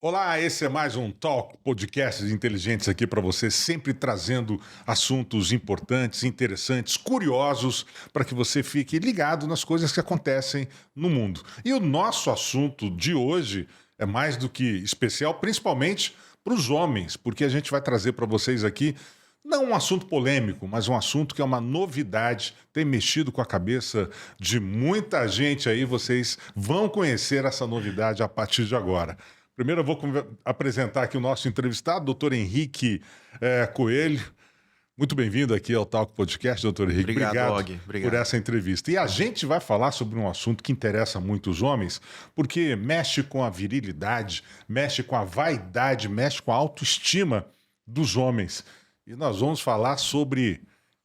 Olá, esse é mais um Talk Podcast Inteligentes aqui para você, sempre trazendo assuntos importantes, interessantes, curiosos, para que você fique ligado nas coisas que acontecem no mundo. E o nosso assunto de hoje é mais do que especial, principalmente para os homens, porque a gente vai trazer para vocês aqui não um assunto polêmico, mas um assunto que é uma novidade, tem mexido com a cabeça de muita gente aí. Vocês vão conhecer essa novidade a partir de agora. Primeiro eu vou apresentar aqui o nosso entrevistado, doutor Henrique Coelho. Muito bem-vindo aqui ao Talk Podcast, doutor Henrique. Obrigado Por essa entrevista. E a gente vai falar sobre um assunto que interessa muito os homens, porque mexe com a virilidade, mexe com a vaidade, mexe com a autoestima dos homens. E nós vamos falar sobre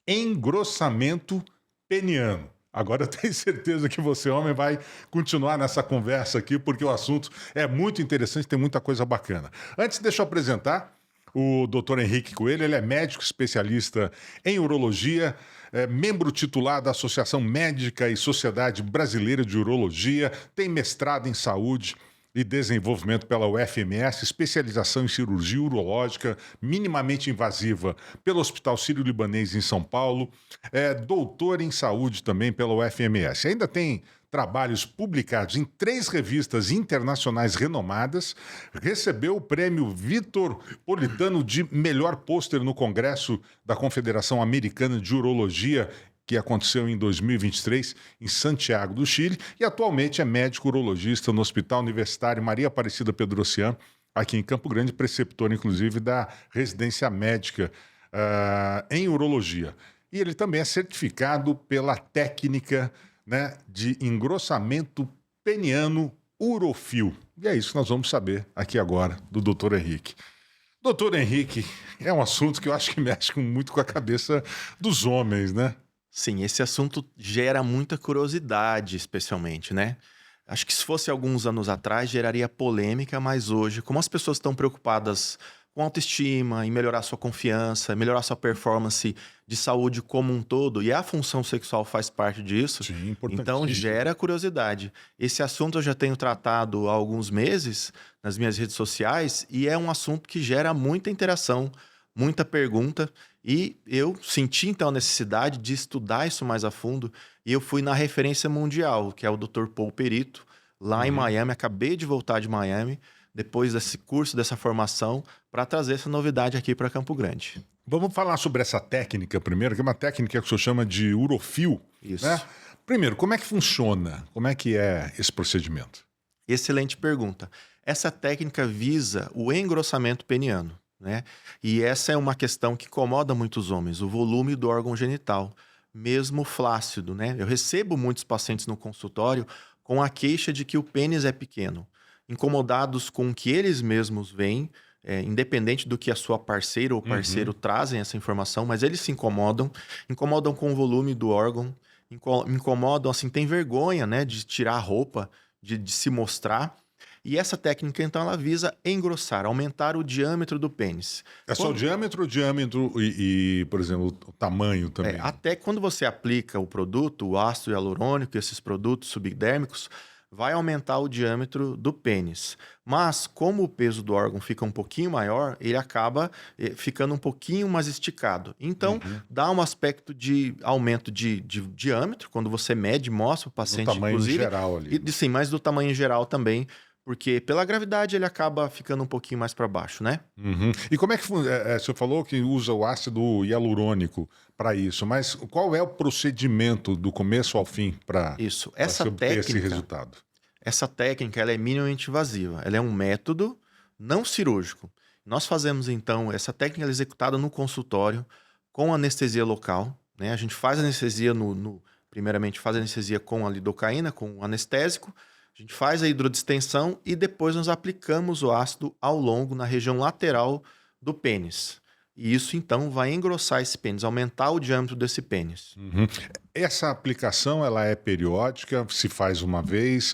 engrossamento peniano. Agora eu tenho certeza que você, homem, vai continuar nessa conversa aqui, porque o assunto é muito interessante, tem muita coisa bacana. Antes, deixa eu apresentar o Dr. Henrique Coelho. Ele é médico especialista em urologia, membro titular da Associação Médica e Sociedade Brasileira de Urologia, tem mestrado em saúde e desenvolvimento pela UFMS, especialização em cirurgia urológica minimamente invasiva pelo Hospital Sírio-Libanês em São Paulo, doutor em saúde também pela UFMS. Ainda tem trabalhos publicados em 3 revistas internacionais renomadas, recebeu o prêmio Vitor Politano de melhor pôster no Congresso da Confederação Americana de Urologia, que aconteceu em 2023 em Santiago do Chile, e atualmente é médico urologista no Hospital Universitário Maria Aparecida Pedrocian, aqui em Campo Grande, preceptor, inclusive, da residência médica em urologia. E ele também é certificado pela técnica, né, de engrossamento peniano urofil. E é isso que nós vamos saber aqui agora do Dr. Henrique. Doutor Henrique, é um assunto que eu acho que mexe muito com a cabeça dos homens, né? Sim, esse assunto gera muita curiosidade, especialmente, né? Acho que se fosse alguns anos atrás, geraria polêmica, mas hoje, como as pessoas estão preocupadas com autoestima, em melhorar sua confiança, melhorar sua performance de saúde como um todo, e a função sexual faz parte disso, Sim, então gera curiosidade. Esse assunto eu já tenho tratado há alguns meses nas minhas redes sociais, e é um assunto que gera muita interação, muita pergunta, e eu senti então a necessidade de estudar isso mais a fundo, e eu fui na referência mundial, que é o Dr. Paul Perito, lá em Miami. Acabei de voltar de Miami, depois desse curso, dessa formação, para trazer essa novidade aqui para Campo Grande. Vamos falar sobre essa técnica primeiro, que é uma técnica que o senhor chama de urofil. Isso. Né? Primeiro, como é que funciona? Como é que é esse procedimento? Excelente pergunta. Essa técnica visa o engrossamento peniano, né? E essa é uma questão que incomoda muitos homens, o volume do órgão genital, mesmo flácido, né? Eu recebo muitos pacientes no consultório com a queixa de que o pênis é pequeno, incomodados com o que eles mesmos veem, independente do que a sua parceira ou parceiro trazem essa informação, mas eles se incomodam com o volume do órgão, incomodam, assim, tem vergonha, né, de tirar a roupa, de se mostrar. E essa técnica, então, ela visa engrossar, aumentar o diâmetro do pênis. É só o diâmetro e, por exemplo, o tamanho também? Até quando você aplica o produto, o ácido hialurônico, esses produtos subdérmicos, vai aumentar o diâmetro do pênis. Mas, como o peso do órgão fica um pouquinho maior, ele acaba ficando um pouquinho mais esticado. Então, dá um aspecto de aumento de diâmetro, quando você mede, mostra o paciente, do tamanho inclusive. Geral ali. Sim, mas do tamanho geral também, porque pela gravidade ele acaba ficando um pouquinho mais para baixo, né? E como é que o senhor falou que usa o ácido hialurônico para isso, mas qual é o procedimento do começo ao fim para obter esse resultado? Essa técnica, ela é minimamente invasiva, ela é um método não cirúrgico. Nós fazemos então essa técnica, ela é executada no consultório com anestesia local, né? A gente faz anestesia primeiramente faz anestesia com a lidocaína, com o anestésico. A gente faz a hidrodistensão e depois nós aplicamos o ácido ao longo na região lateral do pênis. E isso, então, vai engrossar esse pênis, aumentar o diâmetro desse pênis. Essa aplicação, ela é periódica? Se faz uma vez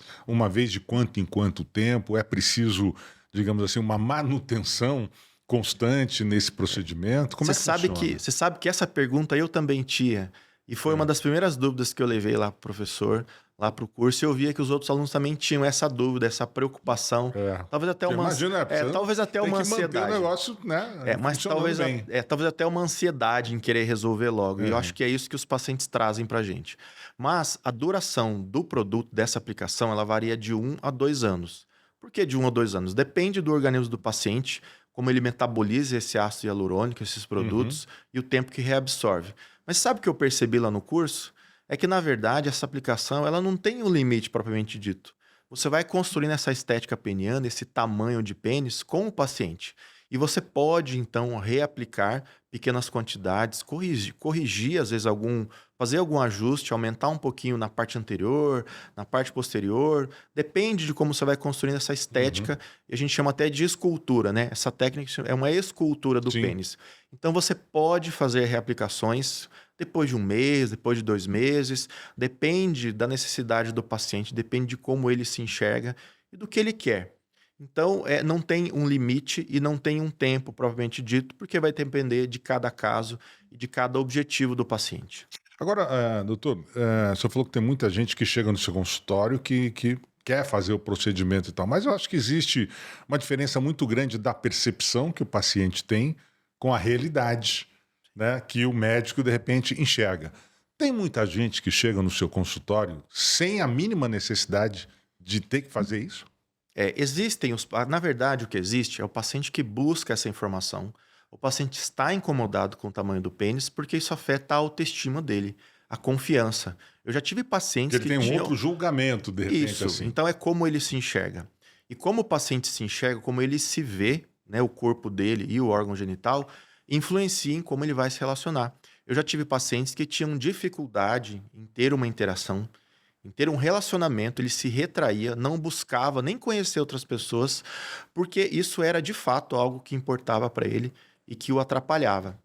de quanto em quanto tempo? É preciso, digamos assim, uma manutenção constante nesse procedimento? Como é que funciona? Você sabe que essa pergunta eu também tinha. E foi uma das primeiras dúvidas que eu levei lá pro professor, lá para o curso e eu via que os outros alunos também tinham essa dúvida, essa preocupação, talvez até uma, Imagina, talvez até uma tem que manter ansiedade. o negócio, né, Mas funcionando bem. talvez até uma ansiedade em querer resolver logo. E eu acho que é isso que os pacientes trazem para a gente. Mas a duração do produto, dessa aplicação, ela varia de 1 a 2 anos. Por que de 1 a 2 anos? Depende do organismo do paciente, como ele metaboliza esse ácido hialurônico, esses produtos, e o tempo que reabsorve. Mas sabe o que eu percebi lá no curso? É que, na verdade, essa aplicação ela não tem um limite propriamente dito. Você vai construindo essa estética peniana, esse tamanho de pênis com o paciente. E você pode, então, reaplicar pequenas quantidades, corrigir às vezes, fazer algum ajuste, aumentar um pouquinho na parte anterior, na parte posterior. Depende de como você vai construindo essa estética. E a gente chama até de escultura, né? Essa técnica é uma escultura do pênis. Então, você pode fazer reaplicações depois de 1 mês, depois de 2 meses. Depende da necessidade do paciente, depende de como ele se enxerga e do que ele quer. Então, não tem um limite e não tem um tempo propriamente dito, porque vai depender de cada caso e de cada objetivo do paciente. Agora, doutor, o senhor falou que tem muita gente que chega no seu consultório que quer fazer o procedimento e tal, mas eu acho que existe uma diferença muito grande da percepção que o paciente tem com a realidade, né, que o médico, de repente, enxerga. Tem muita gente que chega no seu consultório sem a mínima necessidade de ter que fazer isso? Na verdade, o que existe é o paciente que busca essa informação. O paciente está incomodado com o tamanho do pênis porque isso afeta a autoestima dele, a confiança. Eu já tive pacientes que ele tem um outro julgamento, de repente. Isso, assim. Então é como ele se enxerga. E como o paciente se enxerga, como ele se vê, né, o corpo dele e o órgão genital, influencia em como ele vai se relacionar. Eu já tive pacientes que tinham dificuldade em ter uma interação, em ter um relacionamento, ele se retraía, não buscava nem conhecer outras pessoas, porque isso era de fato algo que importava para ele e que o atrapalhava.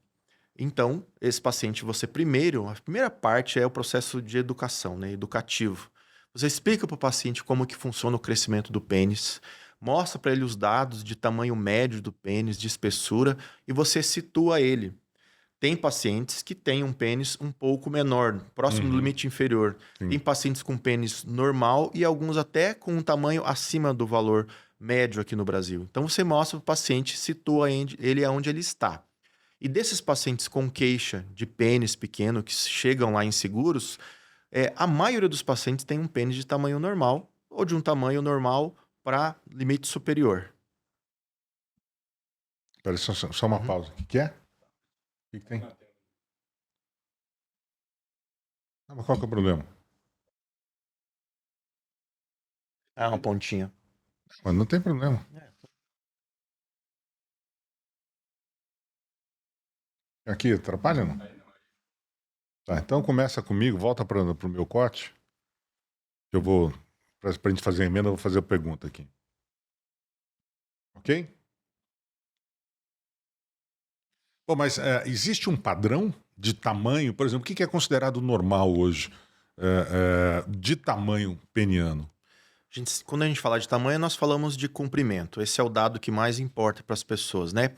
Então, esse paciente, a primeira parte é o processo de educação, né, educativo. Você explica para o paciente como que funciona o crescimento do pênis, mostra para ele os dados de tamanho médio do pênis, de espessura, e você situa ele. Tem pacientes que têm um pênis um pouco menor, próximo do limite inferior. Tem pacientes com pênis normal e alguns até com um tamanho acima do valor médio aqui no Brasil. Então você mostra para o paciente, situa ele aonde ele está. E desses pacientes com queixa de pênis pequeno, que chegam lá inseguros, a maioria dos pacientes tem um pênis de tamanho normal ou de um tamanho normal para limite superior. Espera só uma pausa. O que é? O que tem? Mas qual que é o problema? Uma pontinha. Mas não tem problema. Aqui, atrapalha não? Tá, então começa comigo, volta para o meu corte. Eu vou, para a gente fazer a emenda, eu vou fazer a pergunta aqui. Ok? Bom, mas existe um padrão de tamanho, por exemplo, o que é considerado normal hoje de tamanho peniano? Quando a gente fala de tamanho, nós falamos de comprimento. Esse é o dado que mais importa para as pessoas, né?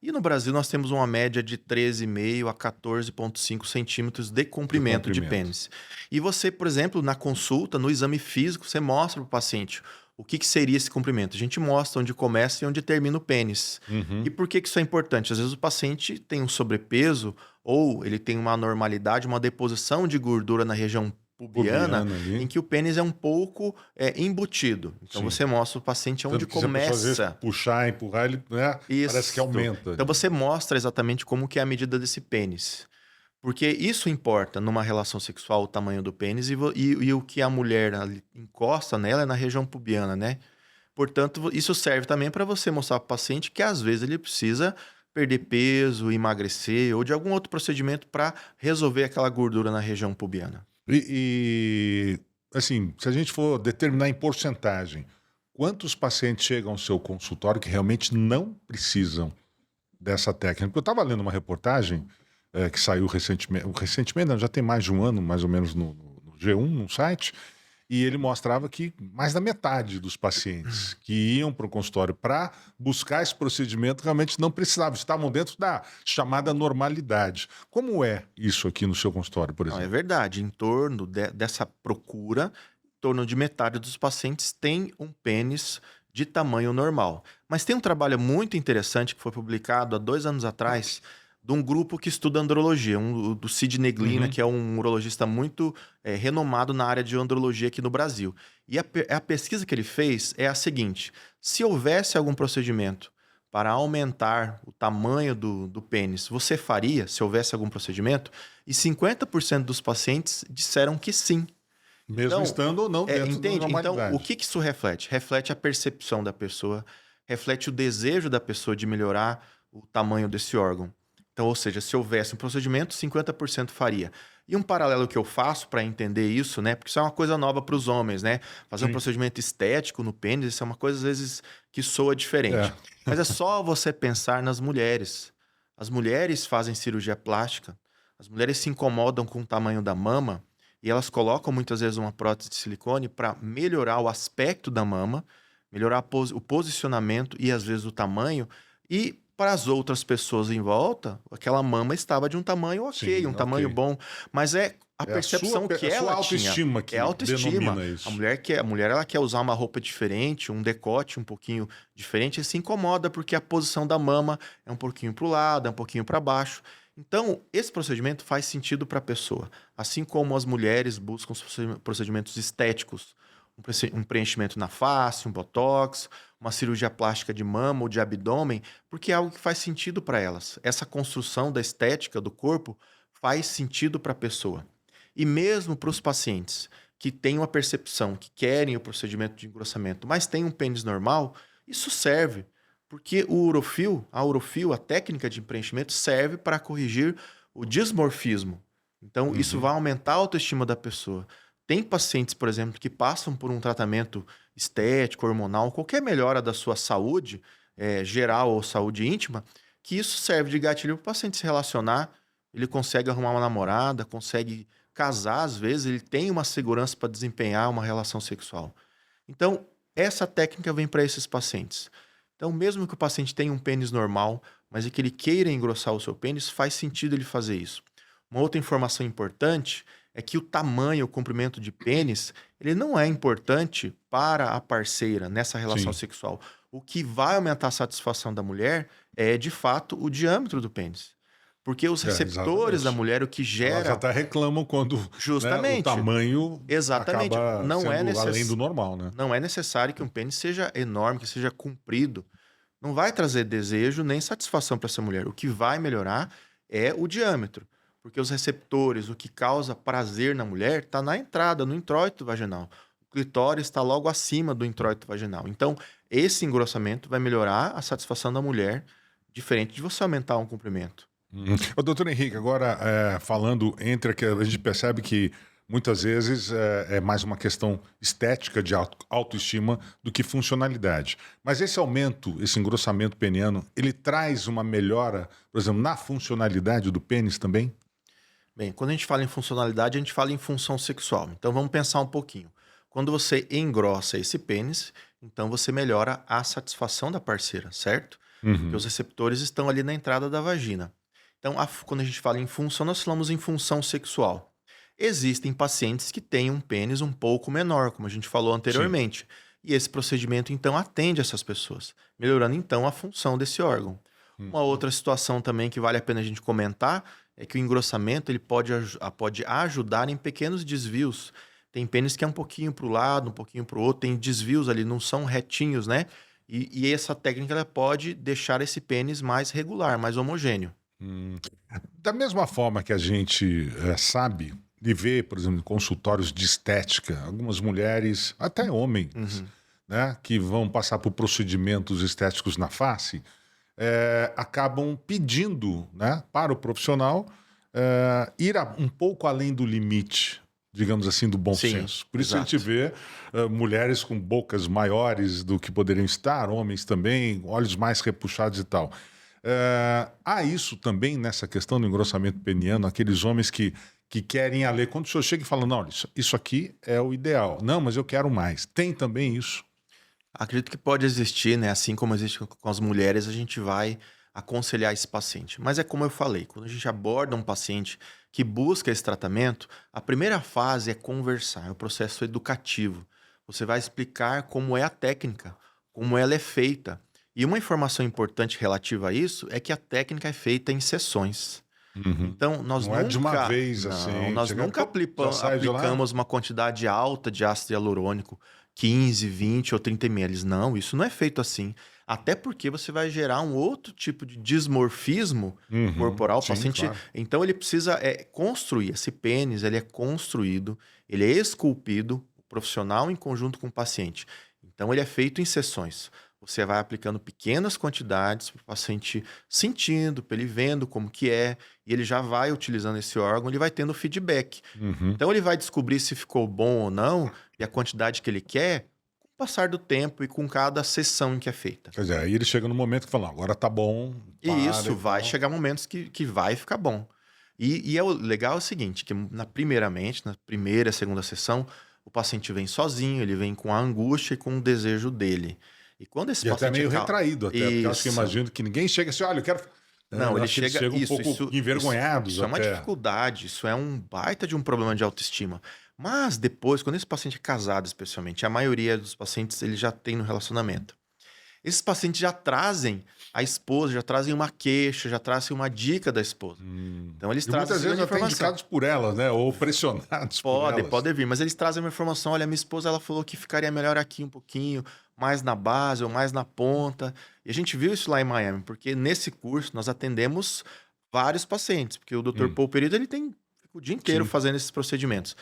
E no Brasil nós temos uma média de 13,5 a 14,5 centímetros de comprimento de pênis. E você, por exemplo, na consulta, no exame físico, você mostra para o paciente o que seria esse comprimento. A gente mostra onde começa e onde termina o pênis. E por que isso é importante? Às vezes o paciente tem um sobrepeso ou ele tem uma anormalidade, uma deposição de gordura na região pubiana em que o pênis é um pouco embutido. Então você mostra o paciente onde começa. Às vezes, puxar, empurrar, ele parece que aumenta. Então você mostra exatamente como que é a medida desse pênis. Porque isso importa numa relação sexual, o tamanho do pênis e o que a mulher encosta nela é na região pubiana, né? Portanto, isso serve também para você mostrar para o paciente que às vezes ele precisa perder peso, emagrecer ou de algum outro procedimento para resolver aquela gordura na região pubiana. Assim, se a gente for determinar em porcentagem, quantos pacientes chegam ao seu consultório que realmente não precisam dessa técnica? Porque eu estava lendo uma reportagem que saiu recentemente, não, já tem mais de um ano, mais ou menos, no G1, no site, e ele mostrava que mais da metade dos pacientes que iam para o consultório para buscar esse procedimento realmente não precisavam, estavam dentro da chamada normalidade. Como é isso aqui no seu consultório, por exemplo? Não, é verdade, em torno dessa procura, torno de metade dos pacientes tem um pênis de tamanho normal. Mas tem um trabalho muito interessante que foi publicado há 2 anos atrás de um grupo que estuda andrologia, do Sidney Glina, Uhum. que é um urologista muito renomado na área de andrologia aqui no Brasil. E a pesquisa que ele fez é a seguinte: se houvesse algum procedimento para aumentar o tamanho do pênis, você faria, se houvesse algum procedimento? E 50% dos pacientes disseram que sim. Mesmo Então, estando ou não dentro da entende? Então, o normalidade. que isso reflete? Reflete a percepção da pessoa, reflete o desejo da pessoa de melhorar o tamanho desse órgão. Então, ou seja, se houvesse um procedimento, 50% faria. E um paralelo que eu faço para entender isso, né? Porque isso é uma coisa nova para os homens, né? Fazer um Sim. procedimento estético no pênis, isso é uma coisa, às vezes, que soa É. diferente. Mas é só você pensar nas mulheres. As mulheres fazem cirurgia plástica, as mulheres se incomodam com o tamanho da mama e elas colocam muitas vezes uma prótese de silicone para melhorar o aspecto da mama, melhorar o posicionamento e às vezes o tamanho. E para as outras pessoas em volta, aquela mama estava de um tamanho ok, Sim, um tamanho ok. bom, mas é a É a sua, percepção que a sua ela tinha. autoestima É a que autoestima. denomina isso. A mulher ela quer usar uma roupa diferente, um decote um pouquinho diferente, e se incomoda porque a posição da mama é um pouquinho para o lado, é um pouquinho para baixo. Então, esse procedimento faz sentido para a pessoa. Assim como as mulheres buscam os procedimentos estéticos, um preenchimento na face, um botox, uma cirurgia plástica de mama ou de abdômen, porque é algo que faz sentido para elas. Essa construção da estética do corpo faz sentido para a pessoa. E mesmo para os pacientes que têm uma percepção, que querem o procedimento de engrossamento, mas têm um pênis normal, isso serve. Porque a técnica de preenchimento, serve para corrigir o dismorfismo. Então, isso Uhum. vai aumentar a autoestima da pessoa. Tem pacientes, por exemplo, que passam por um tratamento estético, hormonal, qualquer melhora da sua saúde geral ou saúde íntima, que isso serve de gatilho para o paciente se relacionar. Ele consegue arrumar uma namorada, consegue casar, às vezes, ele tem uma segurança para desempenhar uma relação sexual. Então, essa técnica vem para esses pacientes. Então, mesmo que o paciente tenha um pênis normal, mas é que ele queira engrossar o seu pênis, faz sentido ele fazer isso. Uma outra informação importante é que o tamanho, o comprimento de pênis, ele não é importante para a parceira nessa relação Sim. sexual. O que vai aumentar a satisfação da mulher é, de fato, o diâmetro do pênis. Porque os receptores da Exatamente. mulher, o que Elas gera até reclamam quando, né, o justamente, tamanho exatamente, acaba sendo além do normal, né? não é necessário que um pênis seja enorme, que seja comprido. Não vai trazer desejo nem satisfação para essa mulher. O que vai melhorar é o diâmetro. Porque os receptores, o que causa prazer na mulher, está na entrada, no introito vaginal. O clitóris está logo acima do introito vaginal. Então, esse engrossamento vai melhorar a satisfação da mulher, diferente de você aumentar um comprimento. Uhum. Ô, doutor Henrique, agora falando entre que a gente percebe que muitas vezes é mais uma questão estética de autoestima do que funcionalidade. Mas esse aumento, esse engrossamento peniano, ele traz uma melhora, por exemplo, na funcionalidade do pênis também? Bem, quando a gente fala em funcionalidade, a gente fala em função sexual. Então vamos pensar um pouquinho. Quando você engrossa esse pênis, então você melhora a satisfação da parceira, certo? Porque Uhum. os receptores estão ali na entrada da vagina. Então, quando a gente fala em função, nós falamos em função sexual. Existem pacientes que têm um pênis um pouco menor, como a gente falou Sim. anteriormente. E esse procedimento, então, atende essas pessoas, melhorando, então, a função desse órgão. Uma Uhum. outra situação também que vale a pena a gente comentar é que o engrossamento ele pode ajudar em pequenos desvios. Tem pênis que é um pouquinho para o lado, um pouquinho para o outro, tem desvios ali, não são retinhos, né? E essa técnica ela pode deixar esse pênis mais regular, mais homogêneo. Hum. Da mesma forma que a gente sabe e vê, por exemplo, em consultórios de estética, algumas mulheres, até homens, Uhum. né, que vão passar por procedimentos estéticos na face, acabam pedindo, né, para o profissional ir um pouco além do limite, digamos assim, do bom Sim, senso. Por isso a gente exato. vê mulheres com bocas maiores do que poderiam estar, homens também, olhos mais repuxados e tal. Há isso também nessa questão do engrossamento peniano, aqueles homens que querem a lei. Quando o senhor chega e fala, não, isso aqui é o ideal. Não, mas eu quero mais. Tem também isso. Acredito que pode existir, né? Assim como existe com as mulheres, a gente vai aconselhar esse paciente. Mas é como eu falei, quando a gente aborda um paciente que busca esse tratamento, a primeira fase é conversar, é o processo educativo. Você vai explicar como é a técnica, como ela é feita. E uma informação importante relativa a isso é que a técnica é feita em sessões. Uhum. Então, nós Não é de uma nunca, vez não, assim, nós chega, nunca já sai de lá. aplicamos uma quantidade alta de ácido hialurônico, 15, 20 ou 30 ml. Não, isso não é feito assim. Até porque você vai gerar um outro tipo de dismorfismo corporal. O Sim, paciente, claro. então ele precisa construir. Esse pênis, ele é construído, ele é esculpido, o profissional em conjunto com o paciente. Então ele é feito em sessões. Você vai aplicando pequenas quantidades para o paciente sentindo, para ele vendo como que é, e ele já vai utilizando esse órgão, ele vai tendo feedback. Uhum. Então ele vai descobrir se ficou bom ou não, e a quantidade que ele quer, com o passar do tempo e com cada sessão em que é feita. Quer dizer, aí ele chega no momento que fala, agora tá bom. E isso tal. vai chegar momentos que vai ficar bom. E o legal é o seguinte, que na primeira, segunda sessão, o paciente vem sozinho, ele vem com a angústia e com o desejo dele. E quando esse E até paciente meio retraído, até, porque eu acho que Isso. imagino que ninguém chega assim, olha, eu quero. Não, Eu ele acho que eles chega chegam um pouco envergonhados. Isso é uma até. dificuldade, isso é um baita de um problema de autoestima. Mas depois, quando esse paciente é casado, especialmente, a maioria dos pacientes ele já tem no relacionamento. Esses pacientes já trazem a esposa, já trazem uma queixa, já trazem uma dica da esposa. Então eles E trazem muitas vezes uma até informação. indicados por elas, né? Ou pressionados por elas. Pode vir, mas eles trazem uma informação. Olha, minha esposa ela falou que ficaria melhor aqui um pouquinho, mais na base ou mais na ponta. E a gente viu isso lá em Miami, porque nesse curso nós atendemos vários pacientes, porque o Dr. Paul Perito ele fica o dia inteiro fazendo esses procedimentos.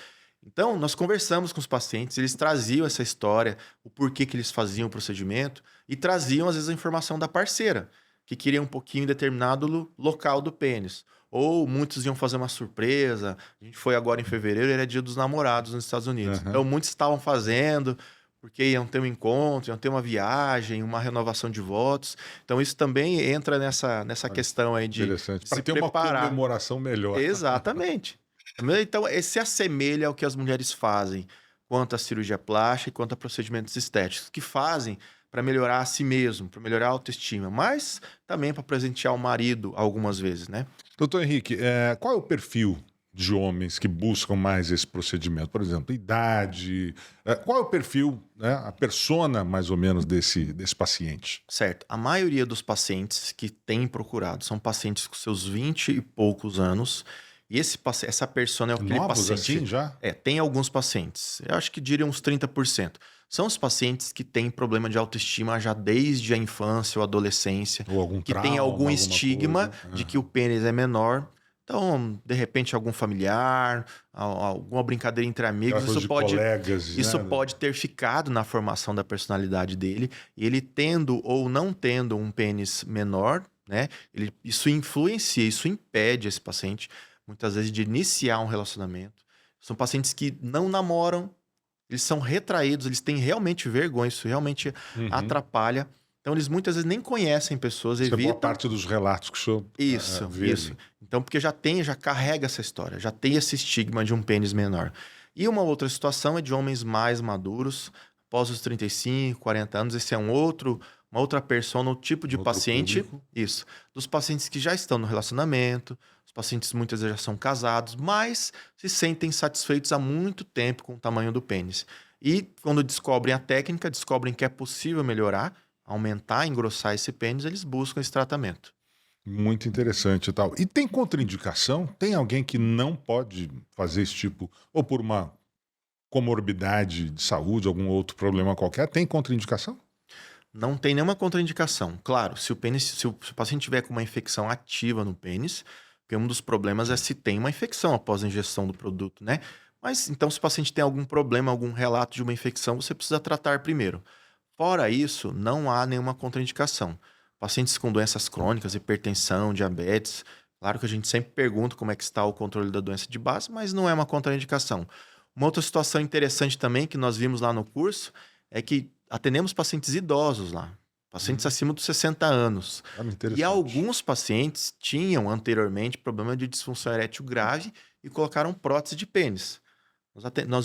Então, nós conversamos com os pacientes, eles traziam essa história, o porquê que eles faziam o procedimento, e traziam, às vezes, a informação da parceira, que queria um pouquinho em determinado local do pênis. Ou muitos iam fazer uma surpresa. A gente foi agora em fevereiro, era Dia dos Namorados nos Estados Unidos. Então, muitos estavam fazendo, porque iam ter um encontro, iam ter uma viagem, uma renovação de votos. Então, isso também entra nessa questão aí de Interessante. se Para ter preparar. uma comemoração melhor. Exatamente. Então, se assemelha ao que as mulheres fazem quanto à cirurgia plástica e quanto a procedimentos estéticos, que fazem para melhorar a si mesmo, para melhorar a autoestima, mas também para presentear o marido algumas vezes, né? Doutor Henrique, qual é o perfil de homens que buscam mais esse procedimento? Por exemplo, idade, qual é o perfil, né, a persona mais ou menos desse paciente? Certo. A maioria dos pacientes que têm procurado são pacientes com seus 20 e poucos anos. E essa persona é aquele Novos paciente... assim já? Tem alguns pacientes. Eu acho que diria uns 30%. São os pacientes que têm problema de autoestima já desde a infância ou adolescência. Ou algum que trauma, tem algum alguma estigma coisa. de que o pênis é menor. Então, de repente, algum familiar, alguma brincadeira entre amigos, Aquela coisa de colegas, isso né? pode ter ficado na formação da personalidade dele. E ele tendo ou não tendo um pênis menor, né? Isso influencia, isso impede esse paciente, muitas vezes, de iniciar um relacionamento. São pacientes que não namoram, eles são retraídos, eles têm realmente vergonha, isso realmente atrapalha. Então, eles muitas vezes nem conhecem pessoas, Isso é boa evitam. parte dos relatos que o senhor vê. Isso. Então, porque já carrega essa história, já tem esse estigma de um pênis menor. E uma outra situação é de homens mais maduros, após os 35, 40 anos, esse é uma outra persona, um tipo de Outro paciente. público. Isso. Dos pacientes que já estão no relacionamento, os pacientes muitas vezes já são casados, mas se sentem satisfeitos há muito tempo com o tamanho do pênis. E quando descobrem a técnica, descobrem que é possível melhorar, aumentar, engrossar esse pênis, eles buscam esse tratamento. Muito interessante e tal. E tem contraindicação? Tem alguém que não pode fazer esse tipo, ou por uma comorbidade de saúde, algum outro problema qualquer? Tem contraindicação? Não tem nenhuma contraindicação. Claro, se o paciente tiver com uma infecção ativa no pênis, porque um dos problemas é se tem uma infecção após a ingestão do produto, né? Mas então, se o paciente tem algum problema, algum relato de uma infecção, você precisa tratar primeiro. Fora isso, não há nenhuma contraindicação. Pacientes com doenças crônicas, hipertensão, diabetes, claro que a gente sempre pergunta como é que está o controle da doença de base, mas não é uma contraindicação. Uma outra situação interessante também que nós vimos lá no curso é que atendemos pacientes idosos lá, pacientes acima dos 60 anos. E alguns pacientes tinham anteriormente problema de disfunção erétil grave e colocaram prótese de pênis.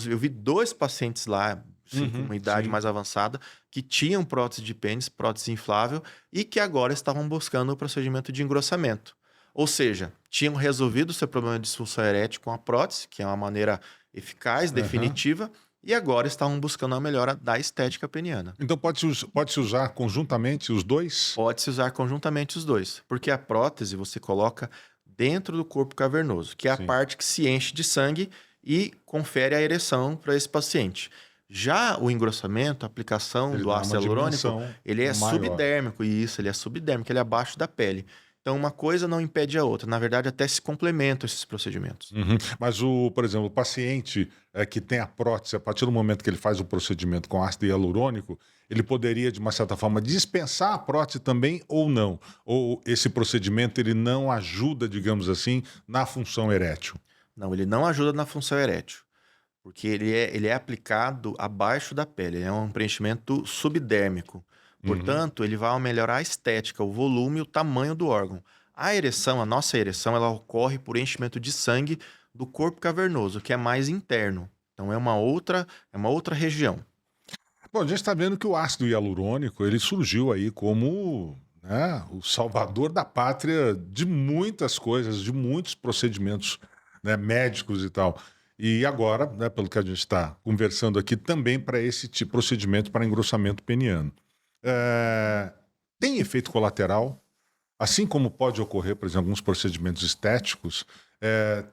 Eu vi 2 pacientes lá, com uma idade mais avançada, que tinham prótese de pênis, prótese inflável, e que agora estavam buscando o procedimento de engrossamento. Ou seja, tinham resolvido o seu problema de disfunção erétil com a prótese, que é uma maneira eficaz, Aham. definitiva, e agora estavam buscando a melhora da estética peniana. Então pode-se usar conjuntamente os dois? Pode-se usar conjuntamente os dois, porque a prótese você coloca dentro do corpo cavernoso, que é a Sim. parte que se enche de sangue e confere a ereção para esse paciente. Já o engrossamento, a aplicação Ele do dá ácido uma hialurônico, dimensão ele é maior. subdérmico, e isso, ele é subdérmico, ele é abaixo da pele. Então, uma coisa não impede a outra. Na verdade, até se complementam esses procedimentos. Uhum. Mas, por exemplo, o paciente que tem a prótese, a partir do momento que ele faz o procedimento com ácido hialurônico, ele poderia, de uma certa forma, dispensar a prótese também ou não? Ou esse procedimento ele não ajuda, digamos assim, na função erétil? Não, ele não ajuda na função erétil, porque ele é aplicado abaixo da pele, ele é um preenchimento subdérmico. Uhum. Portanto, ele vai melhorar a estética, o volume e o tamanho do órgão. A ereção, a nossa ereção, ela ocorre por enchimento de sangue do corpo cavernoso, que é mais interno. Então, é uma outra região. Bom, a gente está vendo que o ácido hialurônico ele surgiu aí como, né, o salvador da pátria de muitas coisas, de muitos procedimentos, né, médicos e tal. E agora, né, pelo que a gente está conversando aqui, também para esse tipo de procedimento para engrossamento peniano. É, tem efeito colateral? Assim como pode ocorrer, por exemplo, alguns procedimentos estéticos,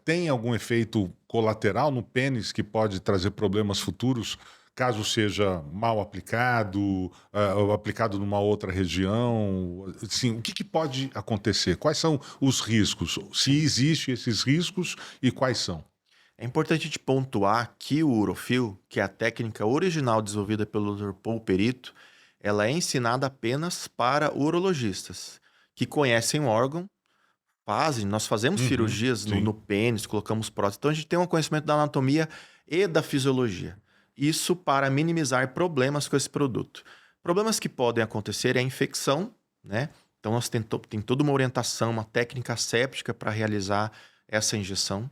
tem algum efeito colateral no pênis que pode trazer problemas futuros, caso seja mal aplicado, ou aplicado numa outra região? Assim, o que pode acontecer? Quais são os riscos? Se existem esses riscos e quais são? É importante te pontuar que o Urofil, que é a técnica original desenvolvida pelo Dr. Paul Perito, ela é ensinada apenas para urologistas que conhecem o órgão, nós fazemos Uhum, cirurgias no, sim. no pênis, colocamos prótese, então a gente tem um conhecimento da anatomia e da fisiologia. Isso para minimizar problemas com esse produto. Problemas que podem acontecer é a infecção, né? Então nós tem toda uma orientação, uma técnica séptica para realizar essa injeção.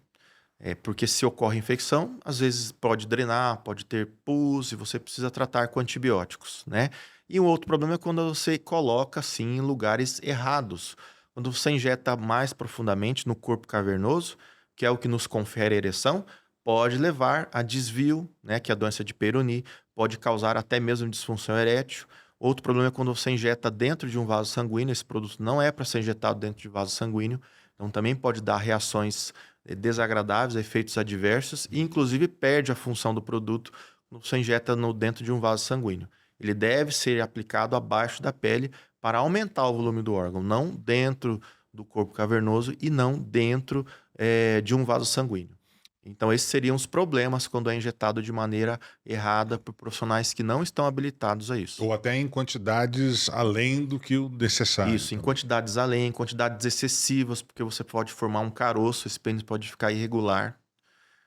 Porque se ocorre infecção, às vezes pode drenar, pode ter pus e você precisa tratar com antibióticos, né? E um outro problema é quando você coloca assim em lugares errados. Quando você injeta mais profundamente no corpo cavernoso, que é o que nos confere ereção, pode levar a desvio, né, que é a doença de Peyronie, pode causar até mesmo disfunção erétil. Outro problema é quando você injeta dentro de um vaso sanguíneo, esse produto não é para ser injetado dentro de vaso sanguíneo, então também pode dar reações desagradáveis, efeitos adversos, e inclusive perde a função do produto quando você injeta dentro de um vaso sanguíneo. Ele deve ser aplicado abaixo da pele para aumentar o volume do órgão, não dentro do corpo cavernoso e não dentro de um vaso sanguíneo. Então, esses seriam os problemas quando é injetado de maneira errada por profissionais que não estão habilitados a isso. Ou até em quantidades além do que o necessário Isso, em também. quantidades além, quantidades excessivas, porque você pode formar um caroço, esse pênis pode ficar irregular.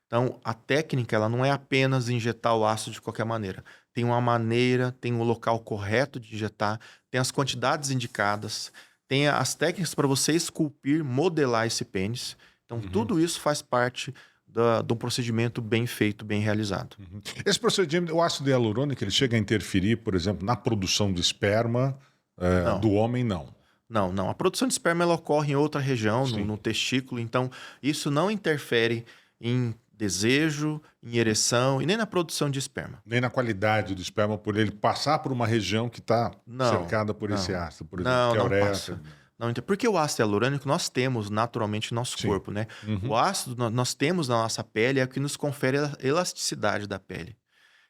Então, a técnica ela não é apenas injetar o ácido de qualquer maneira. Tem uma maneira, tem um local correto de injetar, tem as quantidades indicadas, tem as técnicas para você esculpir, modelar esse pênis. Então, Uhum. tudo isso faz parte de um procedimento bem feito, bem realizado. Uhum. Esse procedimento, o ácido hialurônico, ele chega a interferir, por exemplo, na produção de esperma Não, do homem, não. não, não. A produção de esperma ela ocorre em outra região, no, Sim. no testículo, então isso não interfere em desejo, em ereção e nem na produção de esperma. Nem na qualidade do esperma, por ele passar por uma região que está Não, cercada por esse não, ácido, por exemplo, não, que é a não uretra. passa. Não, porque o ácido hialurônico nós temos naturalmente no nosso Sim. corpo, né? O Uhum. ácido nós temos na nossa pele é o que nos confere a elasticidade da pele.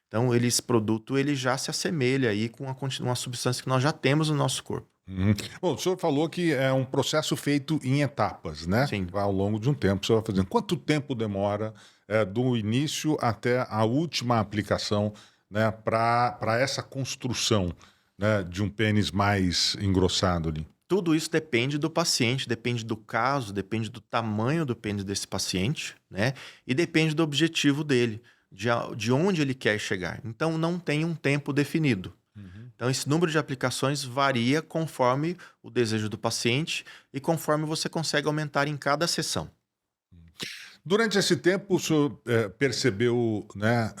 Então, esse produto ele já se assemelha aí com uma substância que nós já temos no nosso corpo. Uhum. Bom, o senhor falou que é um processo feito em etapas, né? Sim. Ao longo de um tempo, o senhor vai fazendo. Quanto tempo demora do início até a última aplicação, né, para essa construção, né, de um pênis mais engrossado ali? Tudo isso depende do paciente, depende do caso, depende do tamanho do pênis desse paciente, né? E depende do objetivo dele, de onde ele quer chegar. Então, não tem um tempo definido. Uhum. Então, esse número de aplicações varia conforme o desejo do paciente e conforme você consegue aumentar em cada sessão. Durante esse tempo, o senhor percebeu, né,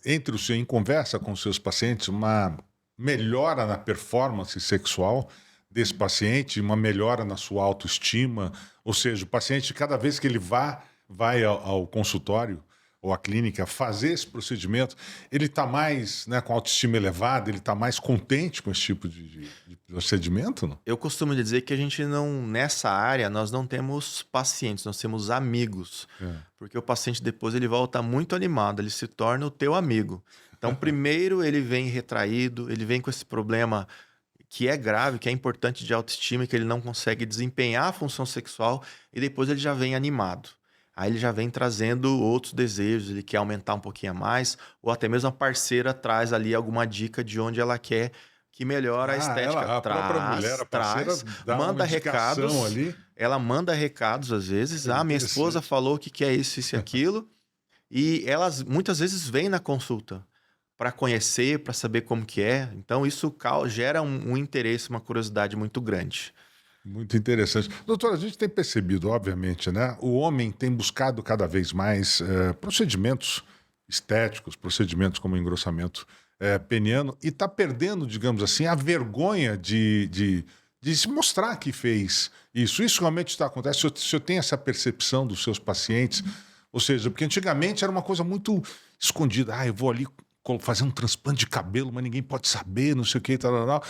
entre o senhor, em conversa com os seus pacientes, uma melhora na performance sexual, desse paciente, uma melhora na sua autoestima? Ou seja, o paciente, cada vez que ele vai ao consultório ou à clínica fazer esse procedimento, ele está mais, né, com autoestima elevada, ele está mais contente com esse tipo de procedimento? Não? Eu costumo dizer que a gente não, nessa área, nós não temos pacientes, nós temos amigos. É. Porque o paciente depois ele volta muito animado, ele se torna o teu amigo. Então, primeiro ele vem retraído, ele vem com esse problema que é grave, que é importante de autoestima, que ele não consegue desempenhar a função sexual, e depois ele já vem animado. Aí ele já vem trazendo outros desejos, ele quer aumentar um pouquinho a mais, ou até mesmo a parceira traz ali alguma dica de onde ela quer que melhore a estética. A própria mulher, a parceira, dá manda uma indicação recados ali. ela manda recados às vezes. É Minha esposa interessante. falou que quer isso e aquilo. E elas muitas vezes vêm na consulta para conhecer, para saber como que é. Então isso gera um interesse, uma curiosidade muito grande. Muito interessante. Doutor, a gente tem percebido, obviamente, né? O homem tem buscado cada vez mais procedimentos estéticos, procedimentos como engrossamento peniano, e está perdendo, digamos assim, a vergonha de se mostrar que fez isso. Isso realmente está acontecendo. Se eu tenho essa percepção dos seus pacientes, ou seja, porque antigamente era uma coisa muito escondida. Eu vou ali fazer um transplante de cabelo, mas ninguém pode saber, não sei o que, tal.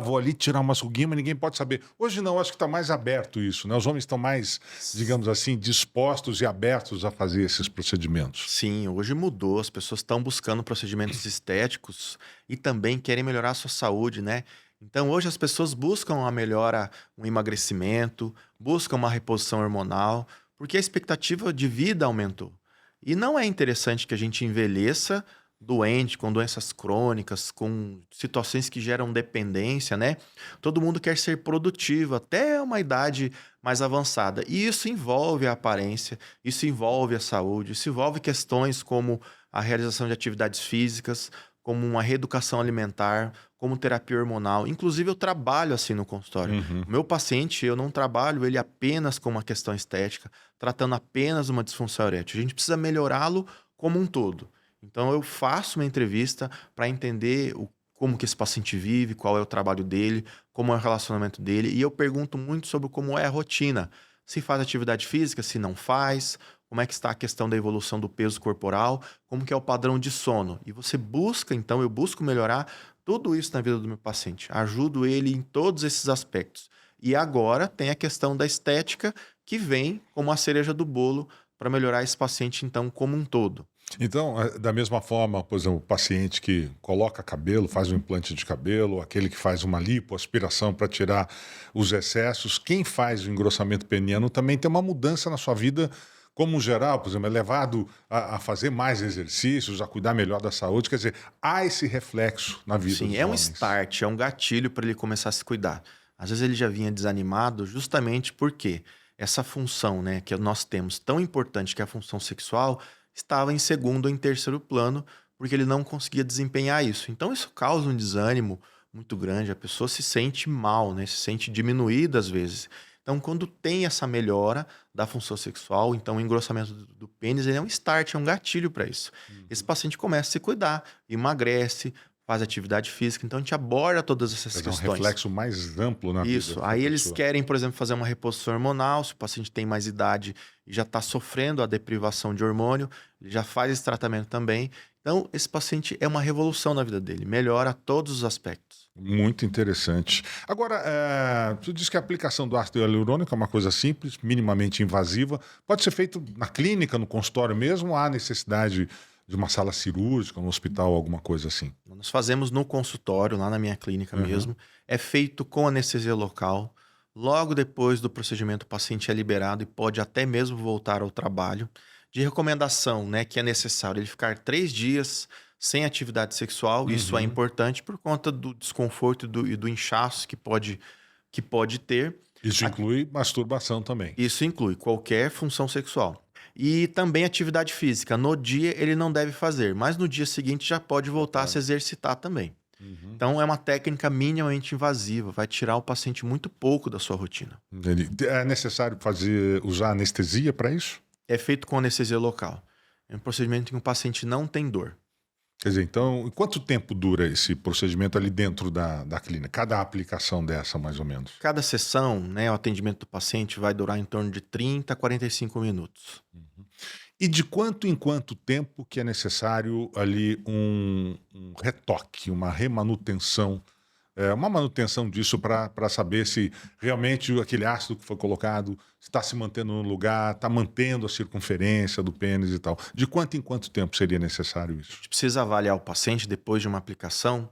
Vou ali tirar uma ruguinhas, mas ninguém pode saber. Hoje não, acho que está mais aberto isso, né? Os homens estão mais, digamos assim, dispostos e abertos a fazer esses procedimentos. Sim, hoje mudou. As pessoas estão buscando procedimentos estéticos e também querem melhorar a sua saúde, né? Então, hoje as pessoas buscam uma melhora, um emagrecimento, buscam uma reposição hormonal, porque a expectativa de vida aumentou. E não é interessante que a gente envelheça doente, com doenças crônicas, com situações que geram dependência, né? Todo mundo quer ser produtivo até uma idade mais avançada. E isso envolve a aparência, isso envolve a saúde, isso envolve questões como a realização de atividades físicas, como uma reeducação alimentar, como terapia hormonal. Inclusive, eu trabalho assim no consultório. O meu paciente, eu não trabalho ele apenas com uma questão estética, tratando apenas uma disfunção erétil. A gente precisa melhorá-lo como um todo. Então, eu faço uma entrevista para entender como que esse paciente vive, qual é o trabalho dele, como é o relacionamento dele. E eu pergunto muito sobre como é a rotina. Se faz atividade física, se não faz, como é que está a questão da evolução do peso corporal, como que é o padrão de sono. E você busca, então, eu busco melhorar tudo isso na vida do meu paciente. Ajudo ele em todos esses aspectos. E agora tem a questão da estética, que vem como a cereja do bolo para melhorar esse paciente, então, como um todo. Então, da mesma forma, por exemplo, o paciente que coloca cabelo, faz um implante de cabelo, aquele que faz uma lipoaspiração para tirar os excessos, quem faz o engrossamento peniano também tem uma mudança na sua vida como geral, por exemplo, é levado a fazer mais exercícios, a cuidar melhor da saúde. Quer dizer, há esse reflexo na vida Sim, dos é um homens. start, é um gatilho para ele começar a se cuidar. Às vezes ele já vinha desanimado justamente porque essa função, né, que nós temos tão importante, que é a função sexual, estava em segundo ou em terceiro plano, porque ele não conseguia desempenhar isso. Então isso causa um desânimo muito grande, a pessoa se sente mal, né, se sente diminuída às vezes. Então, quando tem essa melhora da função sexual, então o engrossamento do pênis ele é um start, é um gatilho para isso. Esse paciente começa a se cuidar, emagrece, faz atividade física. Então, a gente aborda todas essas Quer dizer, um questões. reflexo mais amplo na vida. Isso. da Aí eles pessoa. querem, por exemplo, fazer uma reposição hormonal. Se o paciente tem mais idade e já está sofrendo a deprivação de hormônio, ele já faz esse tratamento também. Então, esse paciente é uma revolução na vida dele, melhora todos os aspectos. Muito interessante. Agora, tu disse que a aplicação do ácido hialurônico é uma coisa simples, minimamente invasiva. Pode ser feito na clínica, no consultório mesmo, ou há necessidade de uma sala cirúrgica, no hospital, alguma coisa assim? Nós fazemos no consultório, lá na minha clínica mesmo. É feito com anestesia local. Logo depois do procedimento, o paciente é liberado e pode até mesmo voltar ao trabalho. De recomendação, né, que é necessário ele ficar 3 dias sem atividade sexual. Isso é importante por conta do desconforto e do inchaço que pode ter. Isso inclui masturbação também. Isso inclui qualquer função sexual. E também atividade física. No dia ele não deve fazer, mas no dia seguinte já pode voltar a se exercitar também. Então é uma técnica minimamente invasiva, vai tirar o paciente muito pouco da sua rotina. Entendi. É necessário usar anestesia para isso? É feito com anestesia local. É um procedimento em que o paciente não tem dor. Quer dizer, então, e quanto tempo dura esse procedimento ali dentro da clínica? Cada aplicação dessa, mais ou menos? Cada sessão, né, o atendimento do paciente vai durar em torno de 30 a 45 minutos. E de quanto em quanto tempo que é necessário ali um retoque, uma remanutenção, uma manutenção disso para saber se realmente aquele ácido que foi colocado está se mantendo no lugar, está mantendo a circunferência do pênis e tal. De quanto em quanto tempo seria necessário A isso? gente precisa avaliar o paciente depois de uma aplicação,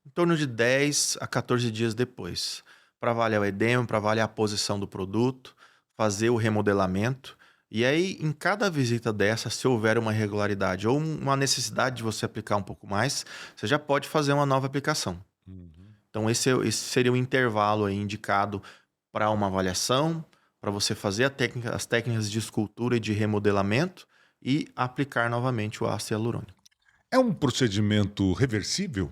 em torno de 10 a 14 dias depois, para avaliar o edema, para avaliar a posição do produto, fazer o remodelamento. E aí, em cada visita dessa, se houver uma irregularidade ou uma necessidade de você aplicar um pouco mais, você já pode fazer uma nova aplicação. Uhum. Então, esse seria o intervalo aí indicado para uma avaliação, para você fazer as técnicas de escultura e de remodelamento e aplicar novamente o ácido hialurônico. É um procedimento reversível?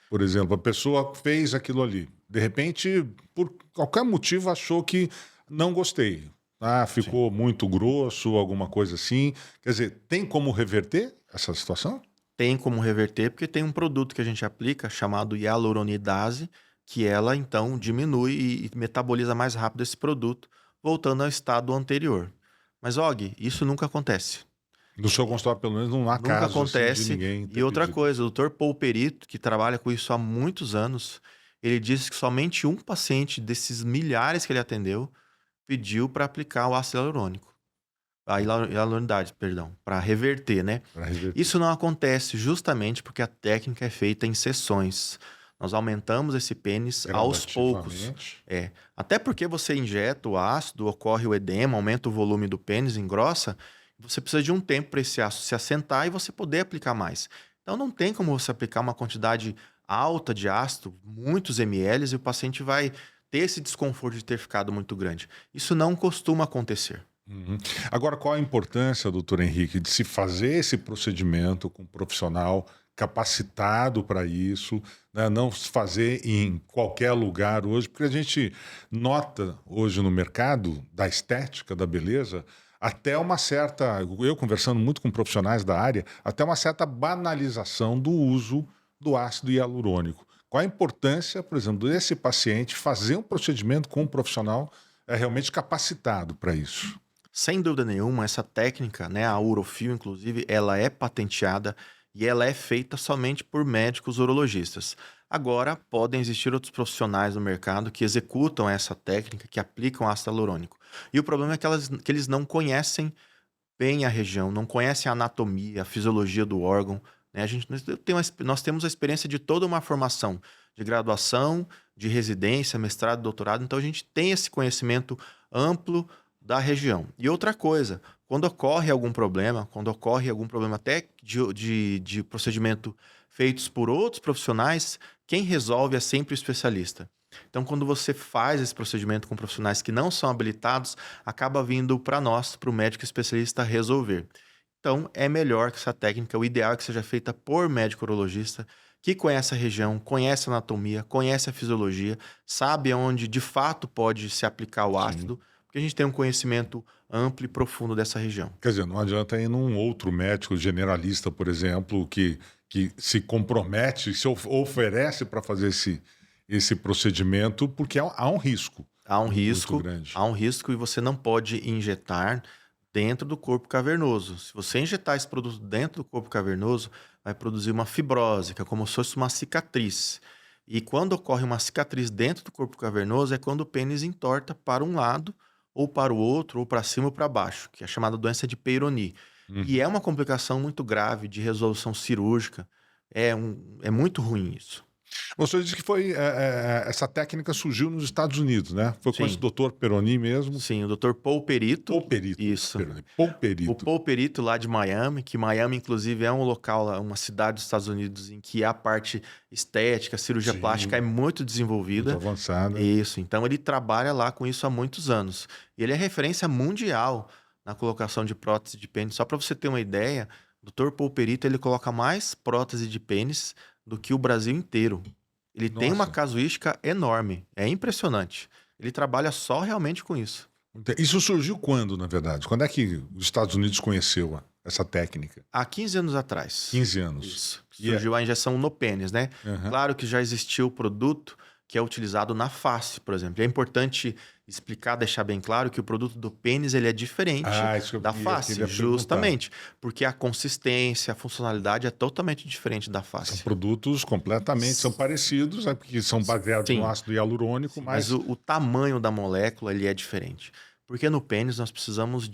Por exemplo, a pessoa fez aquilo ali. De repente, por qualquer motivo, achou que não gostei. Ah, Sim. ficou muito grosso, alguma coisa assim. Quer dizer, tem como reverter essa situação? Tem como reverter, porque tem um produto que a gente aplica chamado hialuronidase, que ela então diminui e metaboliza mais rápido esse produto, voltando ao estado anterior. Mas, Og, isso nunca acontece. No seu consultório, pelo menos, não há Nunca caso assim de acontece. ninguém E ter outra pedido. coisa, o Dr. Paul Perito, que trabalha com isso há muitos anos, ele disse que somente um paciente desses milhares que ele atendeu pediu para aplicar o ácido hialurônico. A hialuronidase, perdão, para reverter, né? Para reverter. Isso não acontece justamente porque a técnica é feita em sessões. Nós aumentamos esse pênis aos poucos. Gradativamente. Até porque você injeta o ácido, ocorre o edema, aumenta o volume do pênis, engrossa. Você precisa de um tempo para esse ácido se assentar e você poder aplicar mais. Então não tem como você aplicar uma quantidade alta de ácido, muitos ml, e o paciente vai ter esse desconforto de ter ficado muito grande. Isso não costuma acontecer. Uhum. Agora, qual a importância, doutor Henrique, de se fazer esse procedimento com um profissional capacitado para isso, né? Não se fazer em qualquer lugar hoje, porque a gente nota hoje no mercado da estética, da beleza, até uma certa, eu conversando muito com profissionais da área, até uma certa banalização do uso do ácido hialurônico. Qual a importância, por exemplo, desse paciente fazer um procedimento com um profissional realmente capacitado para isso? Sem dúvida nenhuma, essa técnica, né, a urofil, inclusive, ela é patenteada e ela é feita somente por médicos urologistas. Agora, podem existir outros profissionais no mercado que executam essa técnica, que aplicam ácido hialurônico. E o problema é que eles não conhecem bem a região, não conhecem a anatomia, a fisiologia do órgão. Né? Nós temos a experiência de toda uma formação de graduação, de residência, mestrado, doutorado, então a gente tem esse conhecimento amplo da região. E outra coisa, quando ocorre algum problema até de procedimento feitos por outros profissionais, quem resolve é sempre o especialista. Então, quando você faz esse procedimento com profissionais que não são habilitados, acaba vindo para nós, para o médico especialista, resolver. Então, é melhor que essa técnica, o ideal é que seja feita por médico urologista, que conhece a região, conhece a anatomia, conhece a fisiologia, sabe onde de fato pode se aplicar o Sim. ácido, porque a gente tem um conhecimento amplo e profundo dessa região. Quer dizer, não adianta ir num outro médico generalista, por exemplo, que se compromete, se oferece para fazer esse procedimento, porque há um risco Há um muito risco, grande. há um risco e você não pode injetar dentro do corpo cavernoso. Se você injetar esse produto dentro do corpo cavernoso, vai produzir uma fibrose, que é como se fosse uma cicatriz. E quando ocorre uma cicatriz dentro do corpo cavernoso, é quando o pênis entorta para um lado, ou para o outro, ou para cima ou para baixo, que é a chamada doença de Peyronie. E Uhum. é uma complicação muito grave de resolução cirúrgica. É muito ruim isso. O senhor disse que essa técnica surgiu nos Estados Unidos, né? Foi com esse Sim, doutor Peroni mesmo, sim, o Dr. Paul Perito, Polperito, isso. Peroni, O Polperito. Paul Perito lá de Miami, que Miami, inclusive, é um local, uma cidade dos Estados Unidos em que a parte estética, cirurgia plástica é Sim, muito muito desenvolvida. avançada. Isso, então ele trabalha lá com isso há muitos anos. E ele é referência mundial na colocação de prótese de pênis. Só para você ter uma ideia, o Dr. Paul Perito ele coloca mais prótese de pênis do que o Brasil inteiro. Ele tem uma Nossa. casuística enorme, é impressionante. Ele trabalha só realmente com isso. Isso surgiu quando, na verdade? Quando é que os Estados Unidos conheceu essa técnica? Há 15 anos atrás. 15 anos. Isso. E Surgiu a injeção no pênis, né? Aham. Claro que já existiu o produto que é utilizado na face, por exemplo. E é importante explicar, deixar bem claro que o produto do pênis ele é diferente Isso que eu da queria face, perguntar. justamente, porque a consistência, a funcionalidade é totalmente diferente da São face. produtos completamente, são parecidos, né, porque são baseados no Sim, ácido hialurônico, sim, mas mas o tamanho da molécula ele é diferente. Porque no pênis nós precisamos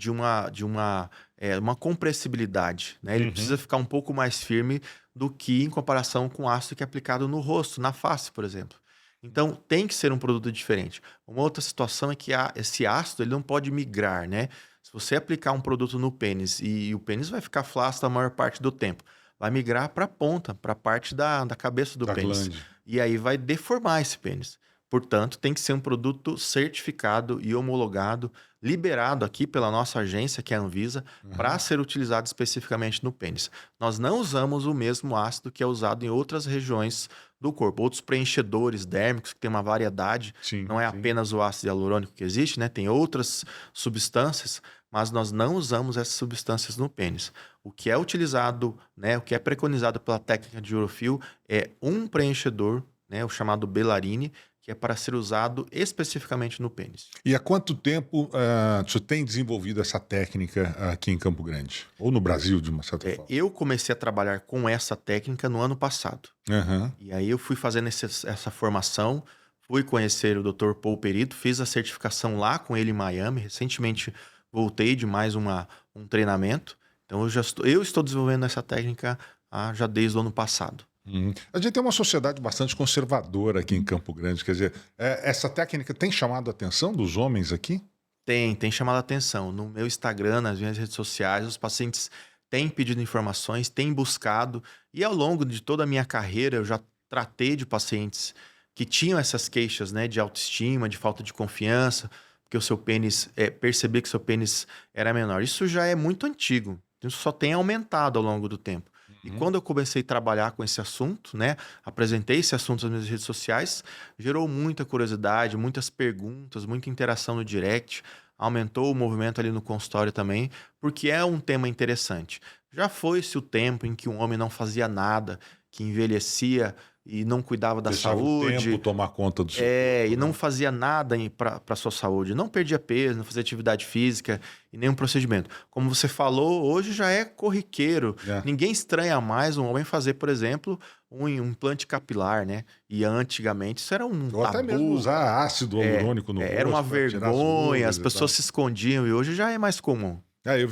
uma compressibilidade, né? Ele Uhum. precisa ficar um pouco mais firme do que em comparação com o ácido que é aplicado no rosto, na face, por exemplo. Então tem que ser um produto diferente. Uma outra situação é que esse ácido ele não pode migrar, né? Se você aplicar um produto no pênis e o pênis vai ficar flácido a maior parte do tempo, vai migrar para a ponta, para a parte da cabeça do da pênis. glande. E aí vai deformar esse pênis. Portanto, tem que ser um produto certificado e homologado, liberado aqui pela nossa agência, que é a Anvisa, para Aham. ser utilizado especificamente no pênis. Nós não usamos o mesmo ácido que é usado em outras regiões do corpo. Outros preenchedores dérmicos, que tem uma variedade, Sim, não é sim. apenas o ácido hialurônico que existe, né? Tem outras substâncias, mas nós não usamos essas substâncias no pênis. O que é utilizado, né, o que é preconizado pela técnica de Urofil é um preenchedor, né, o chamado Belarine, que é para ser usado especificamente no pênis. E há quanto tempo você tem desenvolvido essa técnica aqui em Campo Grande? Ou no Brasil, de uma certa forma? Eu comecei a trabalhar com essa técnica no ano passado. Aham. E aí eu fui fazendo essa formação, fui conhecer o Dr. Paul Perito, fiz a certificação lá com ele em Miami. Recentemente voltei de mais um treinamento. Então eu estou desenvolvendo essa técnica já desde o ano passado. A gente tem uma sociedade bastante conservadora aqui em Campo Grande, quer dizer, essa técnica tem chamado a atenção dos homens aqui? Tem chamado a atenção. No meu Instagram, nas minhas redes sociais, os pacientes têm pedido informações, têm buscado. E ao longo de toda a minha carreira, eu já tratei de pacientes que tinham essas queixas, né, de autoestima, de falta de confiança, porque o seu pênis, perceber que seu pênis era menor. Isso já é muito antigo. Isso só tem aumentado ao longo do tempo. E Uhum. quando eu comecei a trabalhar com esse assunto, né, apresentei esse assunto nas minhas redes sociais, gerou muita curiosidade, muitas perguntas, muita interação no direct, aumentou o movimento ali no consultório também, porque é um tema interessante. Já foi-se o tempo em que um homem não fazia nada, que envelhecia e não cuidava da Deixava o tempo saúde, tomar conta do seu corpo, e não né? fazia nada para a sua saúde, não perdia peso, não fazia atividade física e nenhum procedimento. Como você falou, hoje já é corriqueiro. É. Ninguém estranha mais um homem fazer, por exemplo, um implante capilar, né? E antigamente isso era um Ou até mesmo tabu, usar ácido hialurônico no era uma rosto para tirar as vergonha, as rugas e pessoas tal. se escondiam e hoje já é mais comum. Eu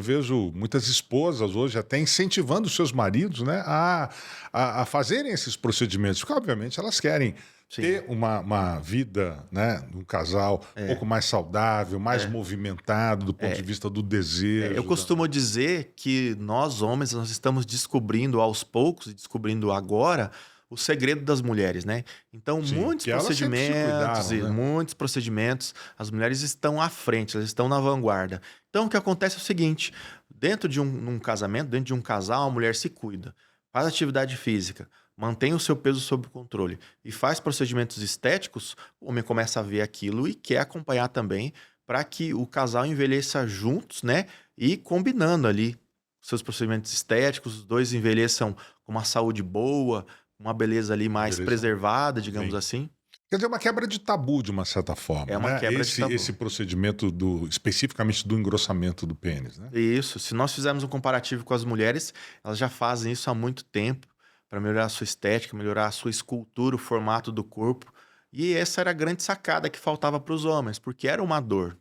vejo muitas esposas hoje até incentivando os seus maridos, né, a fazerem esses procedimentos, porque obviamente elas querem Sim, ter uma vida, né, um casal um pouco mais saudável, mais é. movimentado do ponto de vista do Eu desejo. costumo dizer que nós, homens, nós estamos descobrindo aos poucos e descobrindo agora o segredo das mulheres, né? Então, Sim, que elas sempre se cuidaram, né? muitos procedimentos, as mulheres estão à frente, elas estão na vanguarda. Então, o que acontece é o seguinte: dentro de um casamento, dentro de um casal, a mulher se cuida, faz atividade física, mantém o seu peso sob controle e faz procedimentos estéticos, o homem começa a ver aquilo e quer acompanhar também para que o casal envelheça juntos, né? E combinando ali seus procedimentos estéticos, os dois envelheçam com uma saúde boa, uma beleza ali mais Beleza? preservada, digamos Sim. assim. Quer dizer, uma quebra de tabu de uma certa É forma, uma né? quebra de Esse tabu. procedimento especificamente do engrossamento do pênis, né? Isso. Se nós fizermos um comparativo com as mulheres, elas já fazem isso há muito tempo para melhorar a sua estética, melhorar a sua escultura, o formato do corpo. E essa era a grande sacada que faltava para os homens, porque era uma dor.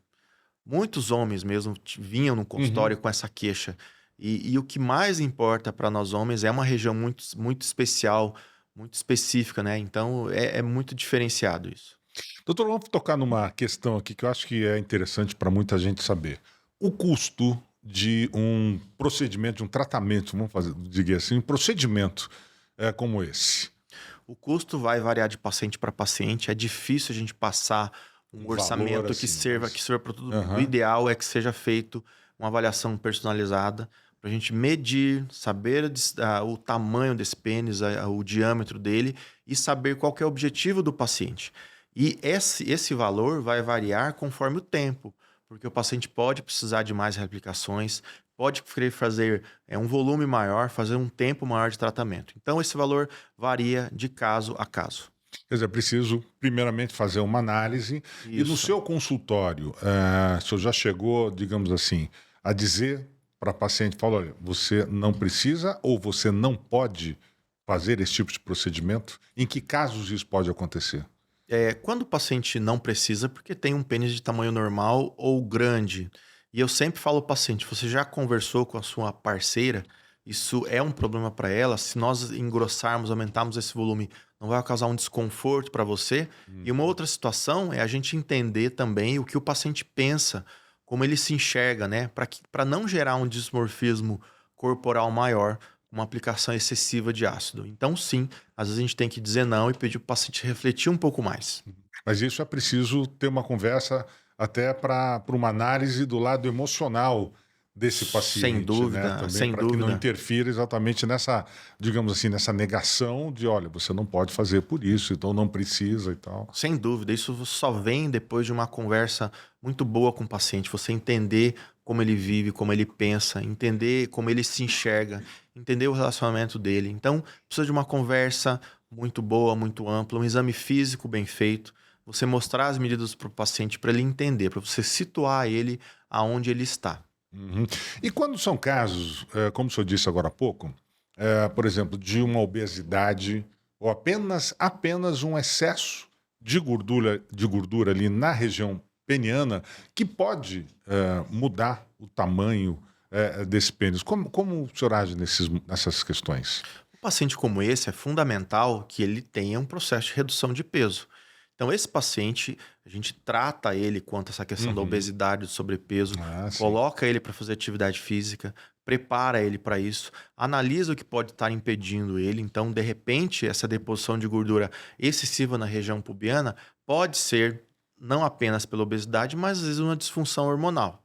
Muitos homens mesmo vinham no Uhum. consultório com essa queixa. E o que mais importa para nós homens é uma região muito, muito especial, muito específica, né? Então é muito diferenciado isso. Doutor, vamos tocar numa questão aqui que eu acho que é interessante para muita gente saber. O custo de um procedimento, de um tratamento, vamos fazer, diga assim, um procedimento como esse. O custo vai variar de paciente para paciente. É difícil a gente passar um Um valor orçamento que assim, sirva, mas. para todo mundo. O Aham. ideal é que seja feito uma avaliação personalizada para a gente medir, saber o tamanho desse pênis, o diâmetro dele e saber qual que é o objetivo do paciente. E esse valor vai variar conforme o tempo, porque o paciente pode precisar de mais reaplicações, pode querer fazer um volume maior, fazer um tempo maior de tratamento. Então, esse valor varia de caso a caso. Quer dizer, é preciso, primeiramente, fazer uma análise. E no Isso. seu consultório, o senhor já chegou, digamos assim, a dizer para a paciente, fala, olha, você não precisa ou você não pode fazer esse tipo de procedimento? Em que casos isso pode acontecer? Quando o paciente não precisa, porque tem um pênis de tamanho normal ou grande. E eu sempre falo ao paciente, você já conversou com a sua parceira? Isso é um problema para ela? Se nós engrossarmos, aumentarmos esse volume, não vai causar um desconforto para você? E uma outra situação é a gente entender também o que o paciente pensa, como ele se enxerga, né? Para não gerar um dismorfismo corporal maior, uma aplicação excessiva de ácido. Então, sim, às vezes a gente tem que dizer não e pedir para o paciente refletir um pouco mais. Mas isso é preciso ter uma conversa até para uma análise do lado emocional desse Sem paciente, né? dúvida, Também sem para que não dúvida. interfira exatamente nessa, digamos assim, nessa negação de, olha, você não pode fazer por isso, então não precisa e tal. Sem dúvida, isso só vem depois de uma conversa muito boa com o paciente. Você entender como ele vive, como ele pensa, entender como ele se enxerga, entender o relacionamento dele. Então, precisa de uma conversa muito boa, muito ampla, um exame físico bem feito. Você mostrar as medidas para o paciente para ele entender, para você situar ele aonde ele está. Uhum. E quando são casos, como o senhor disse agora há pouco, por exemplo, de uma obesidade ou apenas um excesso de gordura ali na região peniana que pode mudar o tamanho desse pênis. Como o senhor age nessas questões? Um paciente como esse é fundamental que ele tenha um processo de redução de peso. Então, esse paciente, a gente trata ele quanto a essa questão da Uhum. obesidade, do sobrepeso, Ah, sim. coloca ele para fazer atividade física, prepara ele para isso, analisa o que pode estar impedindo ele. Então, de repente, essa deposição de gordura excessiva na região pubiana pode ser não apenas pela obesidade, mas às vezes uma disfunção hormonal.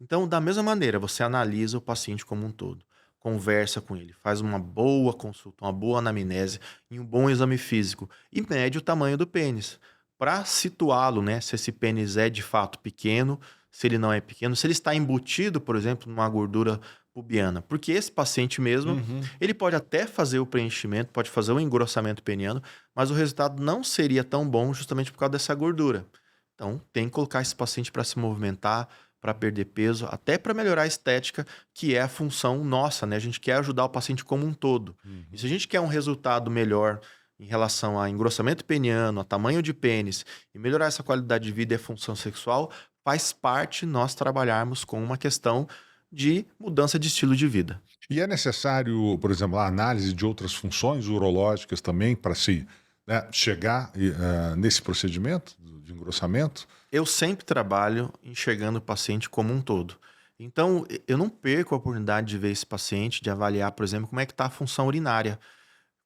Então, da mesma maneira, você analisa o paciente como um todo, conversa com ele, faz uma boa consulta, uma boa anamnese e um bom exame físico e mede o tamanho do pênis para situá-lo, né? Se esse pênis é de fato pequeno, se ele não é pequeno, se ele está embutido, por exemplo, numa gordura pubiana. Porque esse paciente mesmo, Uhum. ele pode até fazer o preenchimento, pode fazer o engrossamento peniano, mas o resultado não seria tão bom justamente por causa dessa gordura. Então, tem que colocar esse paciente para se movimentar, para perder peso, até para melhorar a estética, que é a função nossa, né? A gente quer ajudar o paciente como um todo. E Uhum. se a gente quer um resultado melhor em relação a engrossamento peniano, a tamanho de pênis, e melhorar essa qualidade de vida e a função sexual, faz parte nós trabalharmos com uma questão de mudança de estilo de vida. E é necessário, por exemplo, a análise de outras funções urológicas também para se, né, chegar nesse procedimento de engrossamento? Eu sempre trabalho enxergando o paciente como um todo. Então, eu não perco a oportunidade de ver esse paciente, de avaliar, por exemplo, como é que está a função urinária.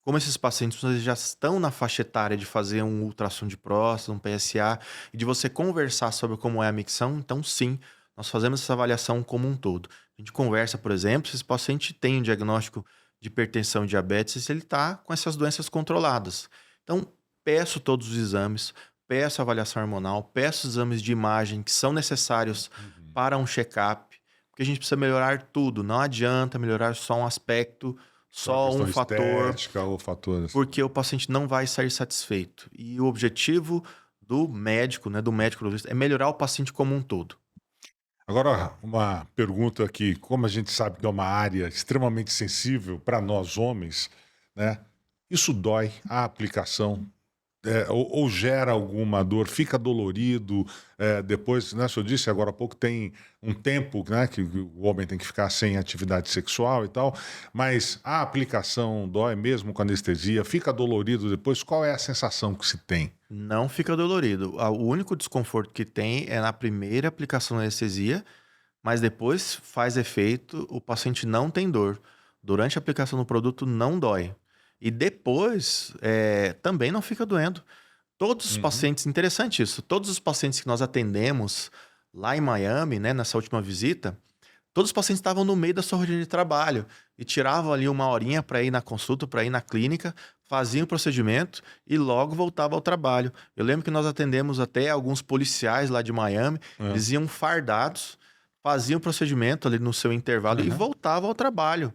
Como esses pacientes eles já estão na faixa etária de fazer um ultrassom de próstata, um PSA, e de você conversar sobre como é a micção, então sim, nós fazemos essa avaliação como um todo. A gente conversa, por exemplo, se esse paciente tem um diagnóstico de hipertensão e diabetes, e se ele está com essas doenças controladas. Então, peço todos os exames, peço a avaliação hormonal, peço os exames de imagem que são necessários Uhum. para um check-up, porque a gente precisa melhorar tudo. Não adianta melhorar só um aspecto, Só a só um questão fator, estética ou fatores. porque o paciente não vai sair satisfeito. E o objetivo do médico, né, do médico urologista, é melhorar o paciente como um todo. Agora, uma pergunta que, como a gente sabe que é uma área extremamente sensível para nós homens, né? Isso dói a aplicação ou gera alguma dor, fica dolorido, depois, né, o senhor disse agora há pouco, tem um tempo, né, que o homem tem que ficar sem atividade sexual e tal, mas a aplicação dói mesmo com anestesia, fica dolorido depois, qual é a sensação que se tem? Não fica dolorido. O único desconforto que tem é na primeira aplicação da anestesia, mas depois faz efeito, o paciente não tem dor. Durante a aplicação do produto não dói. E depois também não fica doendo. Todos os Uhum. pacientes, interessante isso, todos os pacientes que nós atendemos lá em Miami, né, nessa última visita, todos os pacientes estavam no meio da sua rotina de trabalho e tiravam ali uma horinha para ir na consulta, para ir na clínica, faziam o procedimento e logo voltavam ao trabalho. Eu lembro que nós atendemos até alguns policiais lá de Miami, É. eles iam fardados, fazia o procedimento ali no seu intervalo e Aham. voltava ao trabalho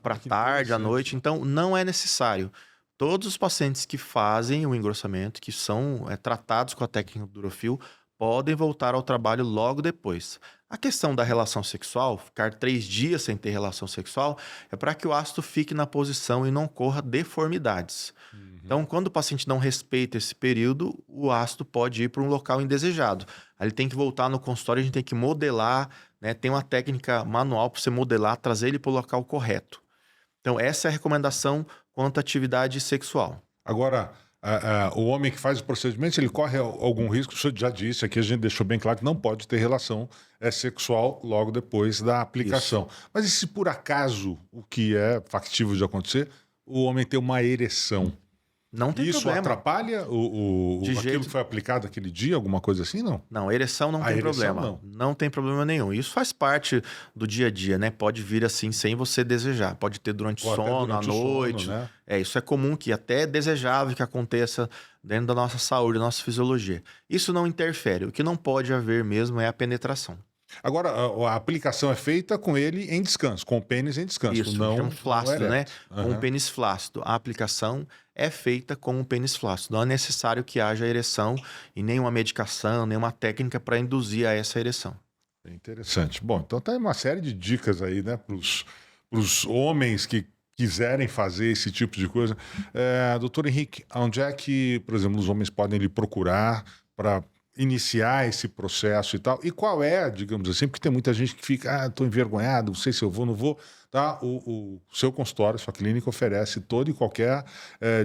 para Que tarde, à interessante. noite. Então, não é necessário. Todos os pacientes que fazem o engrossamento, que são tratados com a técnica do Durofil, podem voltar ao trabalho logo depois. A questão da relação sexual, ficar 3 dias sem ter relação sexual, é para que o ácido fique na posição e não ocorra deformidades. Uhum. Então, quando o paciente não respeita esse período, o ácido pode ir para um local indesejado. Aí ele tem que voltar no consultório, a gente tem que modelar, né? Tem uma técnica manual para você modelar, trazer ele para o local correto. Então, essa é a recomendação quanto à atividade sexual. Agora, o homem que faz o procedimento, ele corre algum risco? O senhor já disse aqui, a gente deixou bem claro que não pode ter relação sexual logo depois da Isso. aplicação. Mas e se por acaso, o que é factível de acontecer, o homem ter uma ereção? Não tem Isso problema. atrapalha De aquilo jeito que foi aplicado aquele dia, alguma coisa assim, não? Não, ereção não A tem ereção problema. não. Não tem problema nenhum. Isso faz parte do dia a dia, né? Pode vir assim sem você desejar. Pode ter durante o Ou até sono, à durante o sono, noite. né? Isso é comum que até é desejável que aconteça dentro da nossa saúde, da nossa fisiologia. Isso não interfere. O que não pode haver mesmo é a penetração. Agora, a aplicação é feita com ele em descanso, com o pênis em descanso, Isso, chama não flácido, né? ereto. Com o Aham. pênis flácido. A aplicação é feita com o pênis flácido. Não é necessário que haja ereção e nenhuma medicação, nenhuma técnica para induzir a essa ereção. É interessante. Bom, então tem uma série de dicas aí, né, para os homens que quiserem fazer esse tipo de coisa. Doutor Henrique, onde é que, por exemplo, os homens podem lhe procurar para iniciar esse processo e tal? E qual é, digamos assim, porque tem muita gente que fica, estou envergonhado, não sei se eu vou, não vou. Tá? O seu consultório, sua clínica oferece toda e qualquer,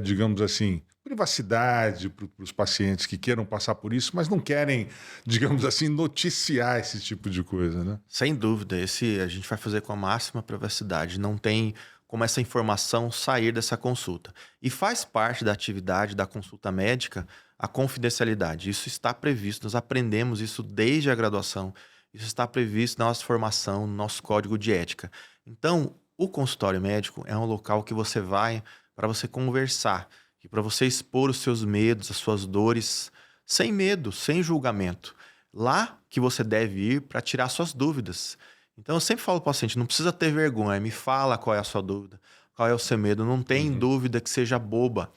digamos assim, privacidade para os pacientes que queiram passar por isso, mas não querem, digamos assim, noticiar esse tipo de coisa, né? Sem dúvida, esse a gente vai fazer com a máxima privacidade. Não tem como essa informação sair dessa consulta. E faz parte da atividade da consulta médica a confidencialidade. Isso está previsto, nós aprendemos isso desde a graduação. Isso está previsto na nossa formação, no nosso código de ética. Então, o consultório médico é um local que você vai para você conversar e para você expor os seus medos, as suas dores, sem medo, sem julgamento. Lá que você deve ir para tirar suas dúvidas. Então eu sempre falo para o paciente, não precisa ter vergonha, me fala qual é a sua dúvida, qual é o seu medo, não tem Uhum. dúvida que seja boba.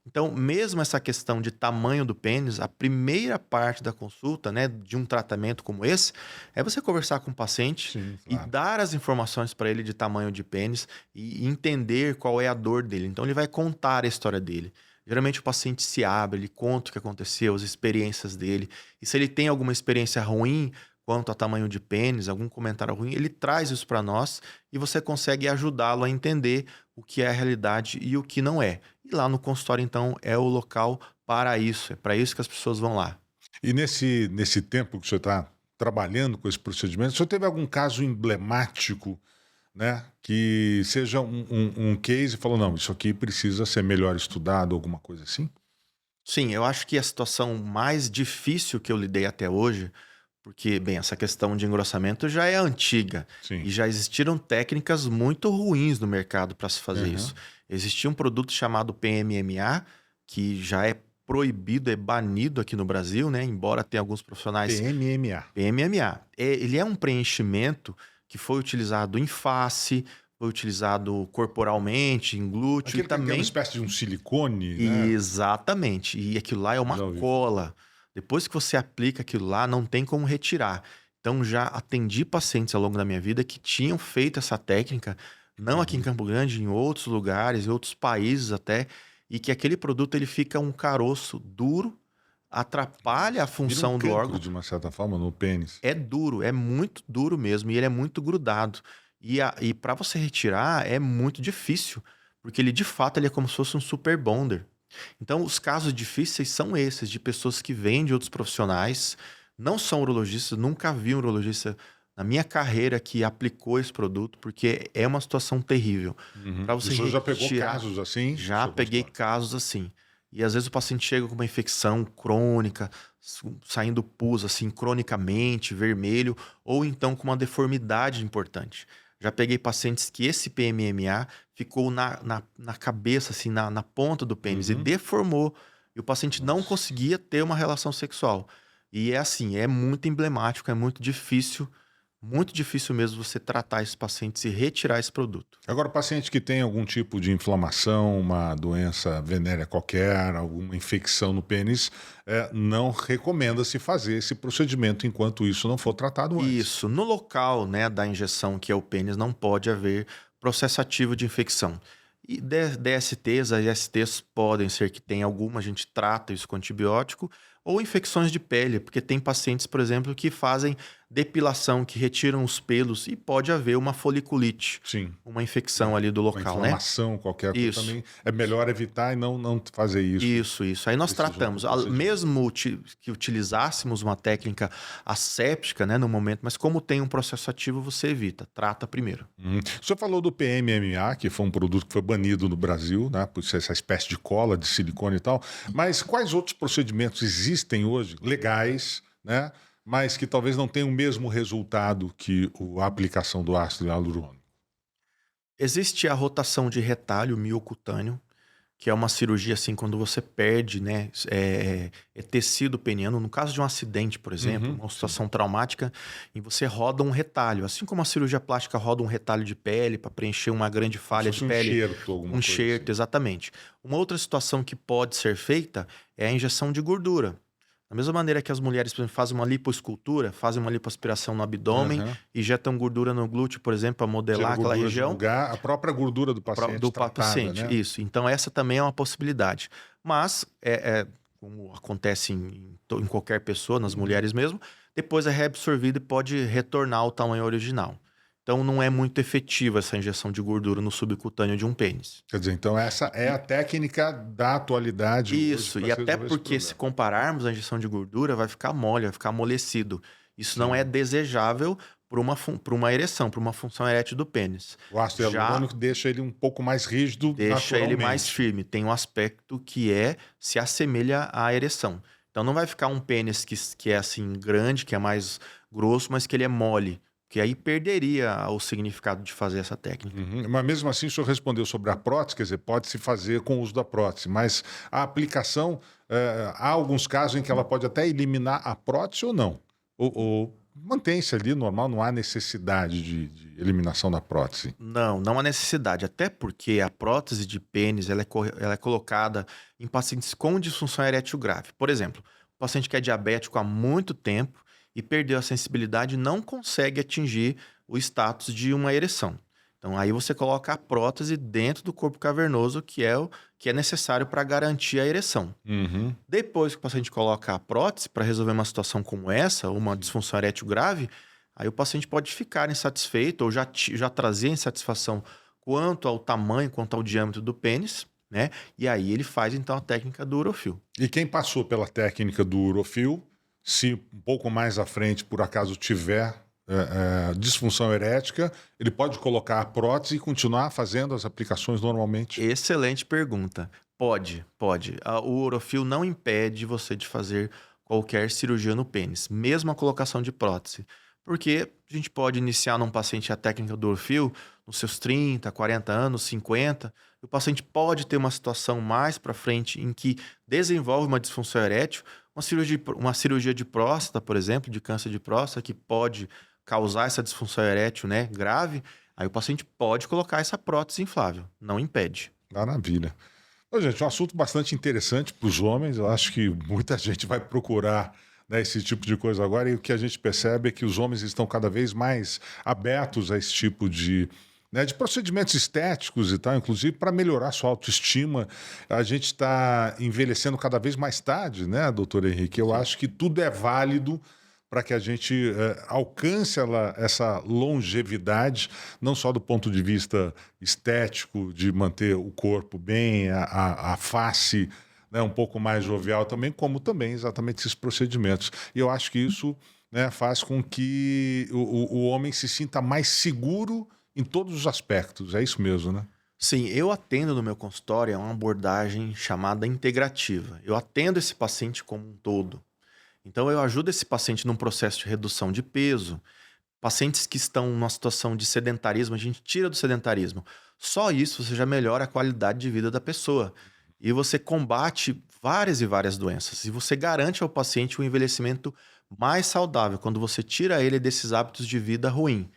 Então, mesmo essa questão de tamanho do pênis, a primeira parte da consulta, né, de um tratamento como esse, é você conversar com o paciente Sim, e claro. dar as informações para ele de tamanho de pênis e entender qual é a dor dele. Então, ele vai contar a história dele. Geralmente o paciente se abre, ele conta o que aconteceu, as experiências dele. E se ele tem alguma experiência ruim quanto a tamanho de pênis, algum comentário ruim, ele traz isso para nós e você consegue ajudá-lo a entender o que é a realidade e o que não é. E lá no consultório, então, é o local para isso. É para isso que as pessoas vão lá. E nesse tempo que o senhor está trabalhando com esse procedimento, o senhor teve algum caso emblemático, né, que seja um case e falou, não, isso aqui precisa ser melhor estudado, alguma coisa assim? Sim, eu acho que a situação mais difícil que eu lidei até hoje, porque, bem, essa questão de engrossamento já é antiga Sim. e já existiram técnicas muito ruins no mercado para se fazer Aham. isso. Existia um produto chamado PMMA, que já é proibido, é banido aqui no Brasil, né? Embora tenha alguns profissionais. PMMA. PMMA. Ele é um preenchimento que foi utilizado em face, foi utilizado corporalmente, em glúteo e Aquele que é uma também. espécie de um silicone, né? Exatamente. E aquilo lá é uma Já ouvi falar. cola. Depois que você aplica aquilo lá, não tem como retirar. Então, já atendi pacientes ao longo da minha vida que tinham feito essa técnica, não aqui em Campo Grande, em outros lugares, em outros países até, e que aquele produto ele fica um caroço duro, atrapalha a Vira um função do cancro, órgão. de uma certa forma, no pênis. É duro, é muito duro mesmo, e ele é muito grudado. E para você retirar é muito difícil, porque ele de fato ele é como se fosse um super bonder. Então, os casos difíceis são esses, de pessoas que vêm de outros profissionais, não são urologistas, nunca vi um urologista na minha carreira que aplicou esse produto, porque é uma situação terrível. Uhum. Para O você senhor já pegou retirar, casos assim? no já seu peguei consultório? casos assim. E às vezes o paciente chega com uma infecção crônica, saindo pus assim cronicamente, vermelho, ou então com uma deformidade importante. Já peguei pacientes que esse PMMA ficou na cabeça, assim, na ponta do pênis e Uhum. deformou. E o paciente não Nossa. conseguia ter uma relação sexual. E é assim, é muito emblemático, é muito difícil Muito difícil mesmo você tratar esses pacientes e retirar esse produto. Agora, paciente que tem algum tipo de inflamação, uma doença venérea qualquer, alguma infecção no pênis, não recomenda-se fazer esse procedimento enquanto isso não for tratado antes. Isso, no local, né, da injeção, que é o pênis, não pode haver processo ativo de infecção. E DSTs, as ISTs podem ser que tenha alguma, a gente trata isso com antibiótico, ou infecções de pele, porque tem pacientes, por exemplo, que fazem depilação, que retiram os pelos e pode haver uma foliculite, Sim. uma infecção ali do Uma local, né? inflamação, qualquer coisa Isso. também. É melhor evitar e não fazer isso. Isso. Aí nós Esses outros tratamos, procedimentos. mesmo que utilizássemos uma técnica asséptica, né, no momento, mas como tem um processo ativo, você evita, trata primeiro. O senhor falou do PMMA, que foi um produto que foi banido no Brasil, né, por ser essa espécie de cola de silicone e tal. Mas quais outros procedimentos existem hoje, legais, né, mas que talvez não tenham o mesmo resultado que a aplicação do ácido hialurônico? Existe a rotação de retalho miocutâneo, que é uma cirurgia assim quando você perde, né, tecido peniano, no caso de um acidente, por exemplo, Uhum, uma situação traumática, e você roda um retalho, assim como a cirurgia plástica roda um retalho de pele para preencher uma grande falha se de fosse um pele, enxerto, alguma um coisa enxerto, assim. exatamente. Uma outra situação que pode ser feita é a injeção de gordura. Da mesma maneira que as mulheres, por exemplo, fazem uma lipoescultura, fazem uma lipoaspiração no abdômen, Aham. injetam gordura no glúteo, por exemplo, para Tira modelar aquela gordura de região, lugar, a própria gordura do paciente do tratada, paciente, né? isso. Então essa também é uma possibilidade. Mas, como acontece em qualquer pessoa, nas mulheres mesmo, depois é reabsorvido e pode retornar ao tamanho original. Então não é muito efetiva essa injeção de gordura no subcutâneo de um pênis. Quer dizer, então essa é a técnica da atualidade hoje Isso, para e se até resolver esse porque se problema. compararmos a injeção de gordura, vai ficar mole, vai ficar amolecido. Isso não é Sim. desejável para uma ereção, para uma função erétil do pênis. O ácido Já hialurônico deixa ele um pouco mais rígido deixa ele mais naturalmente. firme. Tem um aspecto que se assemelha à ereção. Então não vai ficar um pênis que é assim grande, que é mais grosso, mas que ele é mole. Que aí perderia o significado de fazer essa técnica. Mas mesmo assim, o senhor respondeu sobre a prótese, quer dizer, pode-se fazer com o uso da prótese, mas a aplicação, há alguns casos em que ela pode até eliminar a prótese ou não. Ou mantém-se ali normal, não há necessidade de eliminação da prótese. Não há necessidade. Até porque a prótese de pênis ela é colocada em pacientes com disfunção erétil grave. Por exemplo, o paciente que é diabético há muito tempo e perdeu a sensibilidade não consegue atingir o status de uma ereção. Então aí você coloca a prótese dentro do corpo cavernoso, que é necessário para garantir a ereção. Uhum. Depois que o paciente coloca a prótese para resolver uma situação como essa, uma disfunção erétil grave, aí o paciente pode ficar insatisfeito ou já trazer insatisfação quanto ao tamanho, quanto ao diâmetro do pênis, né? E aí ele faz então a técnica do Urofil. E quem passou pela técnica do Urofil, se um pouco mais à frente, por acaso, tiver disfunção erética, ele pode colocar a prótese e continuar fazendo as aplicações normalmente? Excelente pergunta. Pode. O Urofil não impede você de fazer qualquer cirurgia no pênis, mesmo a colocação de prótese. Porque a gente pode iniciar num paciente a técnica do Urofil nos seus 30, 40 anos, 50, e o paciente pode ter uma situação mais para frente em que desenvolve uma disfunção erétil, uma cirurgia de próstata, por exemplo, de câncer de próstata, que pode causar essa disfunção erétil, né, grave, aí o paciente pode colocar essa prótese inflável, não impede. Maravilha. Ô, gente, um assunto bastante interessante para os homens. Eu acho que muita gente vai procurar, né, esse tipo de coisa agora. E o que a gente percebe é que os homens estão cada vez mais abertos a esse tipo de procedimentos estéticos e tal, inclusive para melhorar sua autoestima. A gente está envelhecendo cada vez mais tarde, né, doutor Henrique? Eu acho que tudo é válido para que a gente alcance essa longevidade, não só do ponto de vista estético, de manter o corpo bem, a face, né, um pouco mais jovial também, como também exatamente esses procedimentos. E eu acho que isso, né, faz com que o homem se sinta mais seguro em todos os aspectos. É isso mesmo, né? Sim, eu atendo no meu consultório a uma abordagem chamada integrativa. Eu atendo esse paciente como um todo. Então, eu ajudo esse paciente num processo de redução de peso. Pacientes que estão numa situação de sedentarismo, a gente tira do sedentarismo. Só isso você já melhora a qualidade de vida da pessoa. E você combate várias e várias doenças. E você garante ao paciente um envelhecimento mais saudável quando você tira ele desses hábitos de vida ruim.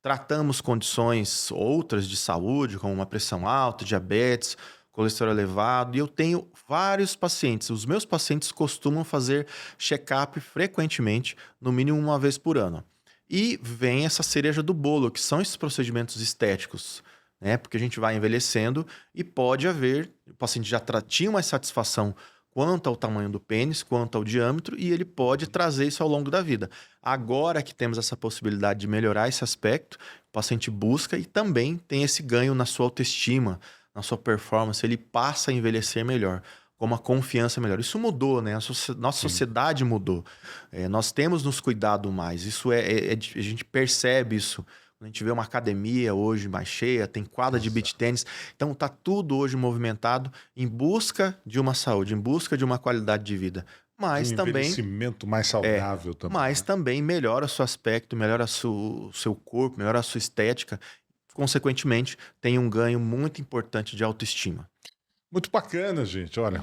Tratamos condições outras de saúde, como uma pressão alta, diabetes, colesterol elevado, e eu tenho vários pacientes. Os meus pacientes costumam fazer check-up frequentemente, no mínimo uma vez por ano. E vem essa cereja do bolo, que são esses procedimentos estéticos, né? Porque a gente vai envelhecendo e pode haver, o paciente já tinha uma satisfação quanto ao tamanho do pênis, quanto ao diâmetro, e ele pode trazer isso ao longo da vida. Agora que temos essa possibilidade de melhorar esse aspecto, o paciente busca e também tem esse ganho na sua autoestima, na sua performance, ele passa a envelhecer melhor, com uma confiança melhor. Isso mudou, né? Nossa sociedade mudou. Nós temos nos cuidado mais. Isso a gente percebe isso. A gente vê uma academia hoje mais cheia, tem quadra de beach tênis. Então tá tudo hoje movimentado em busca de uma saúde, em busca de uma qualidade de vida. Mas um também envelhecimento mais saudável também. mas também melhora o seu aspecto, melhora o seu corpo, melhora a sua estética. Consequentemente, tem um ganho muito importante de autoestima. Muito bacana, gente. Olha,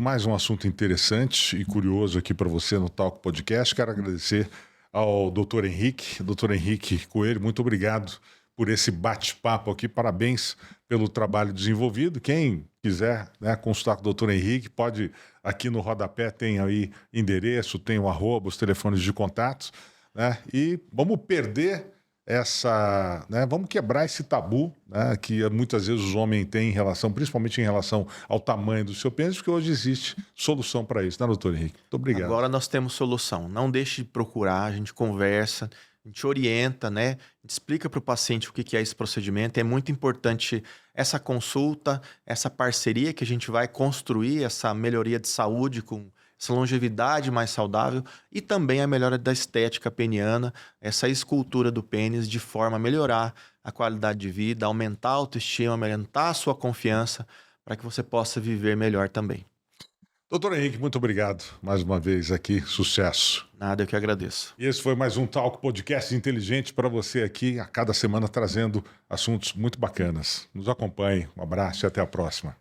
mais um assunto interessante e curioso aqui para você no Talk Podcast. Quero agradecer ao Dr. Henrique. Dr. Henrique Coelho, muito obrigado por esse bate-papo aqui. Parabéns pelo trabalho desenvolvido. Quem quiser, né, consultar com o Dr. Henrique, pode, aqui no rodapé tem aí endereço, tem o @, os telefones de contatos, né? E vamos perder vamos quebrar esse tabu, né, que muitas vezes os homens têm principalmente em relação ao tamanho do seu pênis, porque hoje existe solução para isso, né, doutor Henrique? Muito obrigado. Agora nós temos solução. Não deixe de procurar, a gente conversa, a gente orienta, né? A gente explica para o paciente o que é esse procedimento. É muito importante essa consulta, essa parceria que a gente vai construir, essa melhoria de saúde com essa longevidade mais saudável e também a melhora da estética peniana, essa escultura do pênis de forma a melhorar a qualidade de vida, aumentar a autoestima, aumentar a sua confiança para que você possa viver melhor também. Doutor Henrique, muito obrigado mais uma vez aqui, sucesso. Nada, eu que agradeço. E esse foi mais um Talk Podcast inteligente para você aqui, a cada semana trazendo assuntos muito bacanas. Nos acompanhe, um abraço e até a próxima.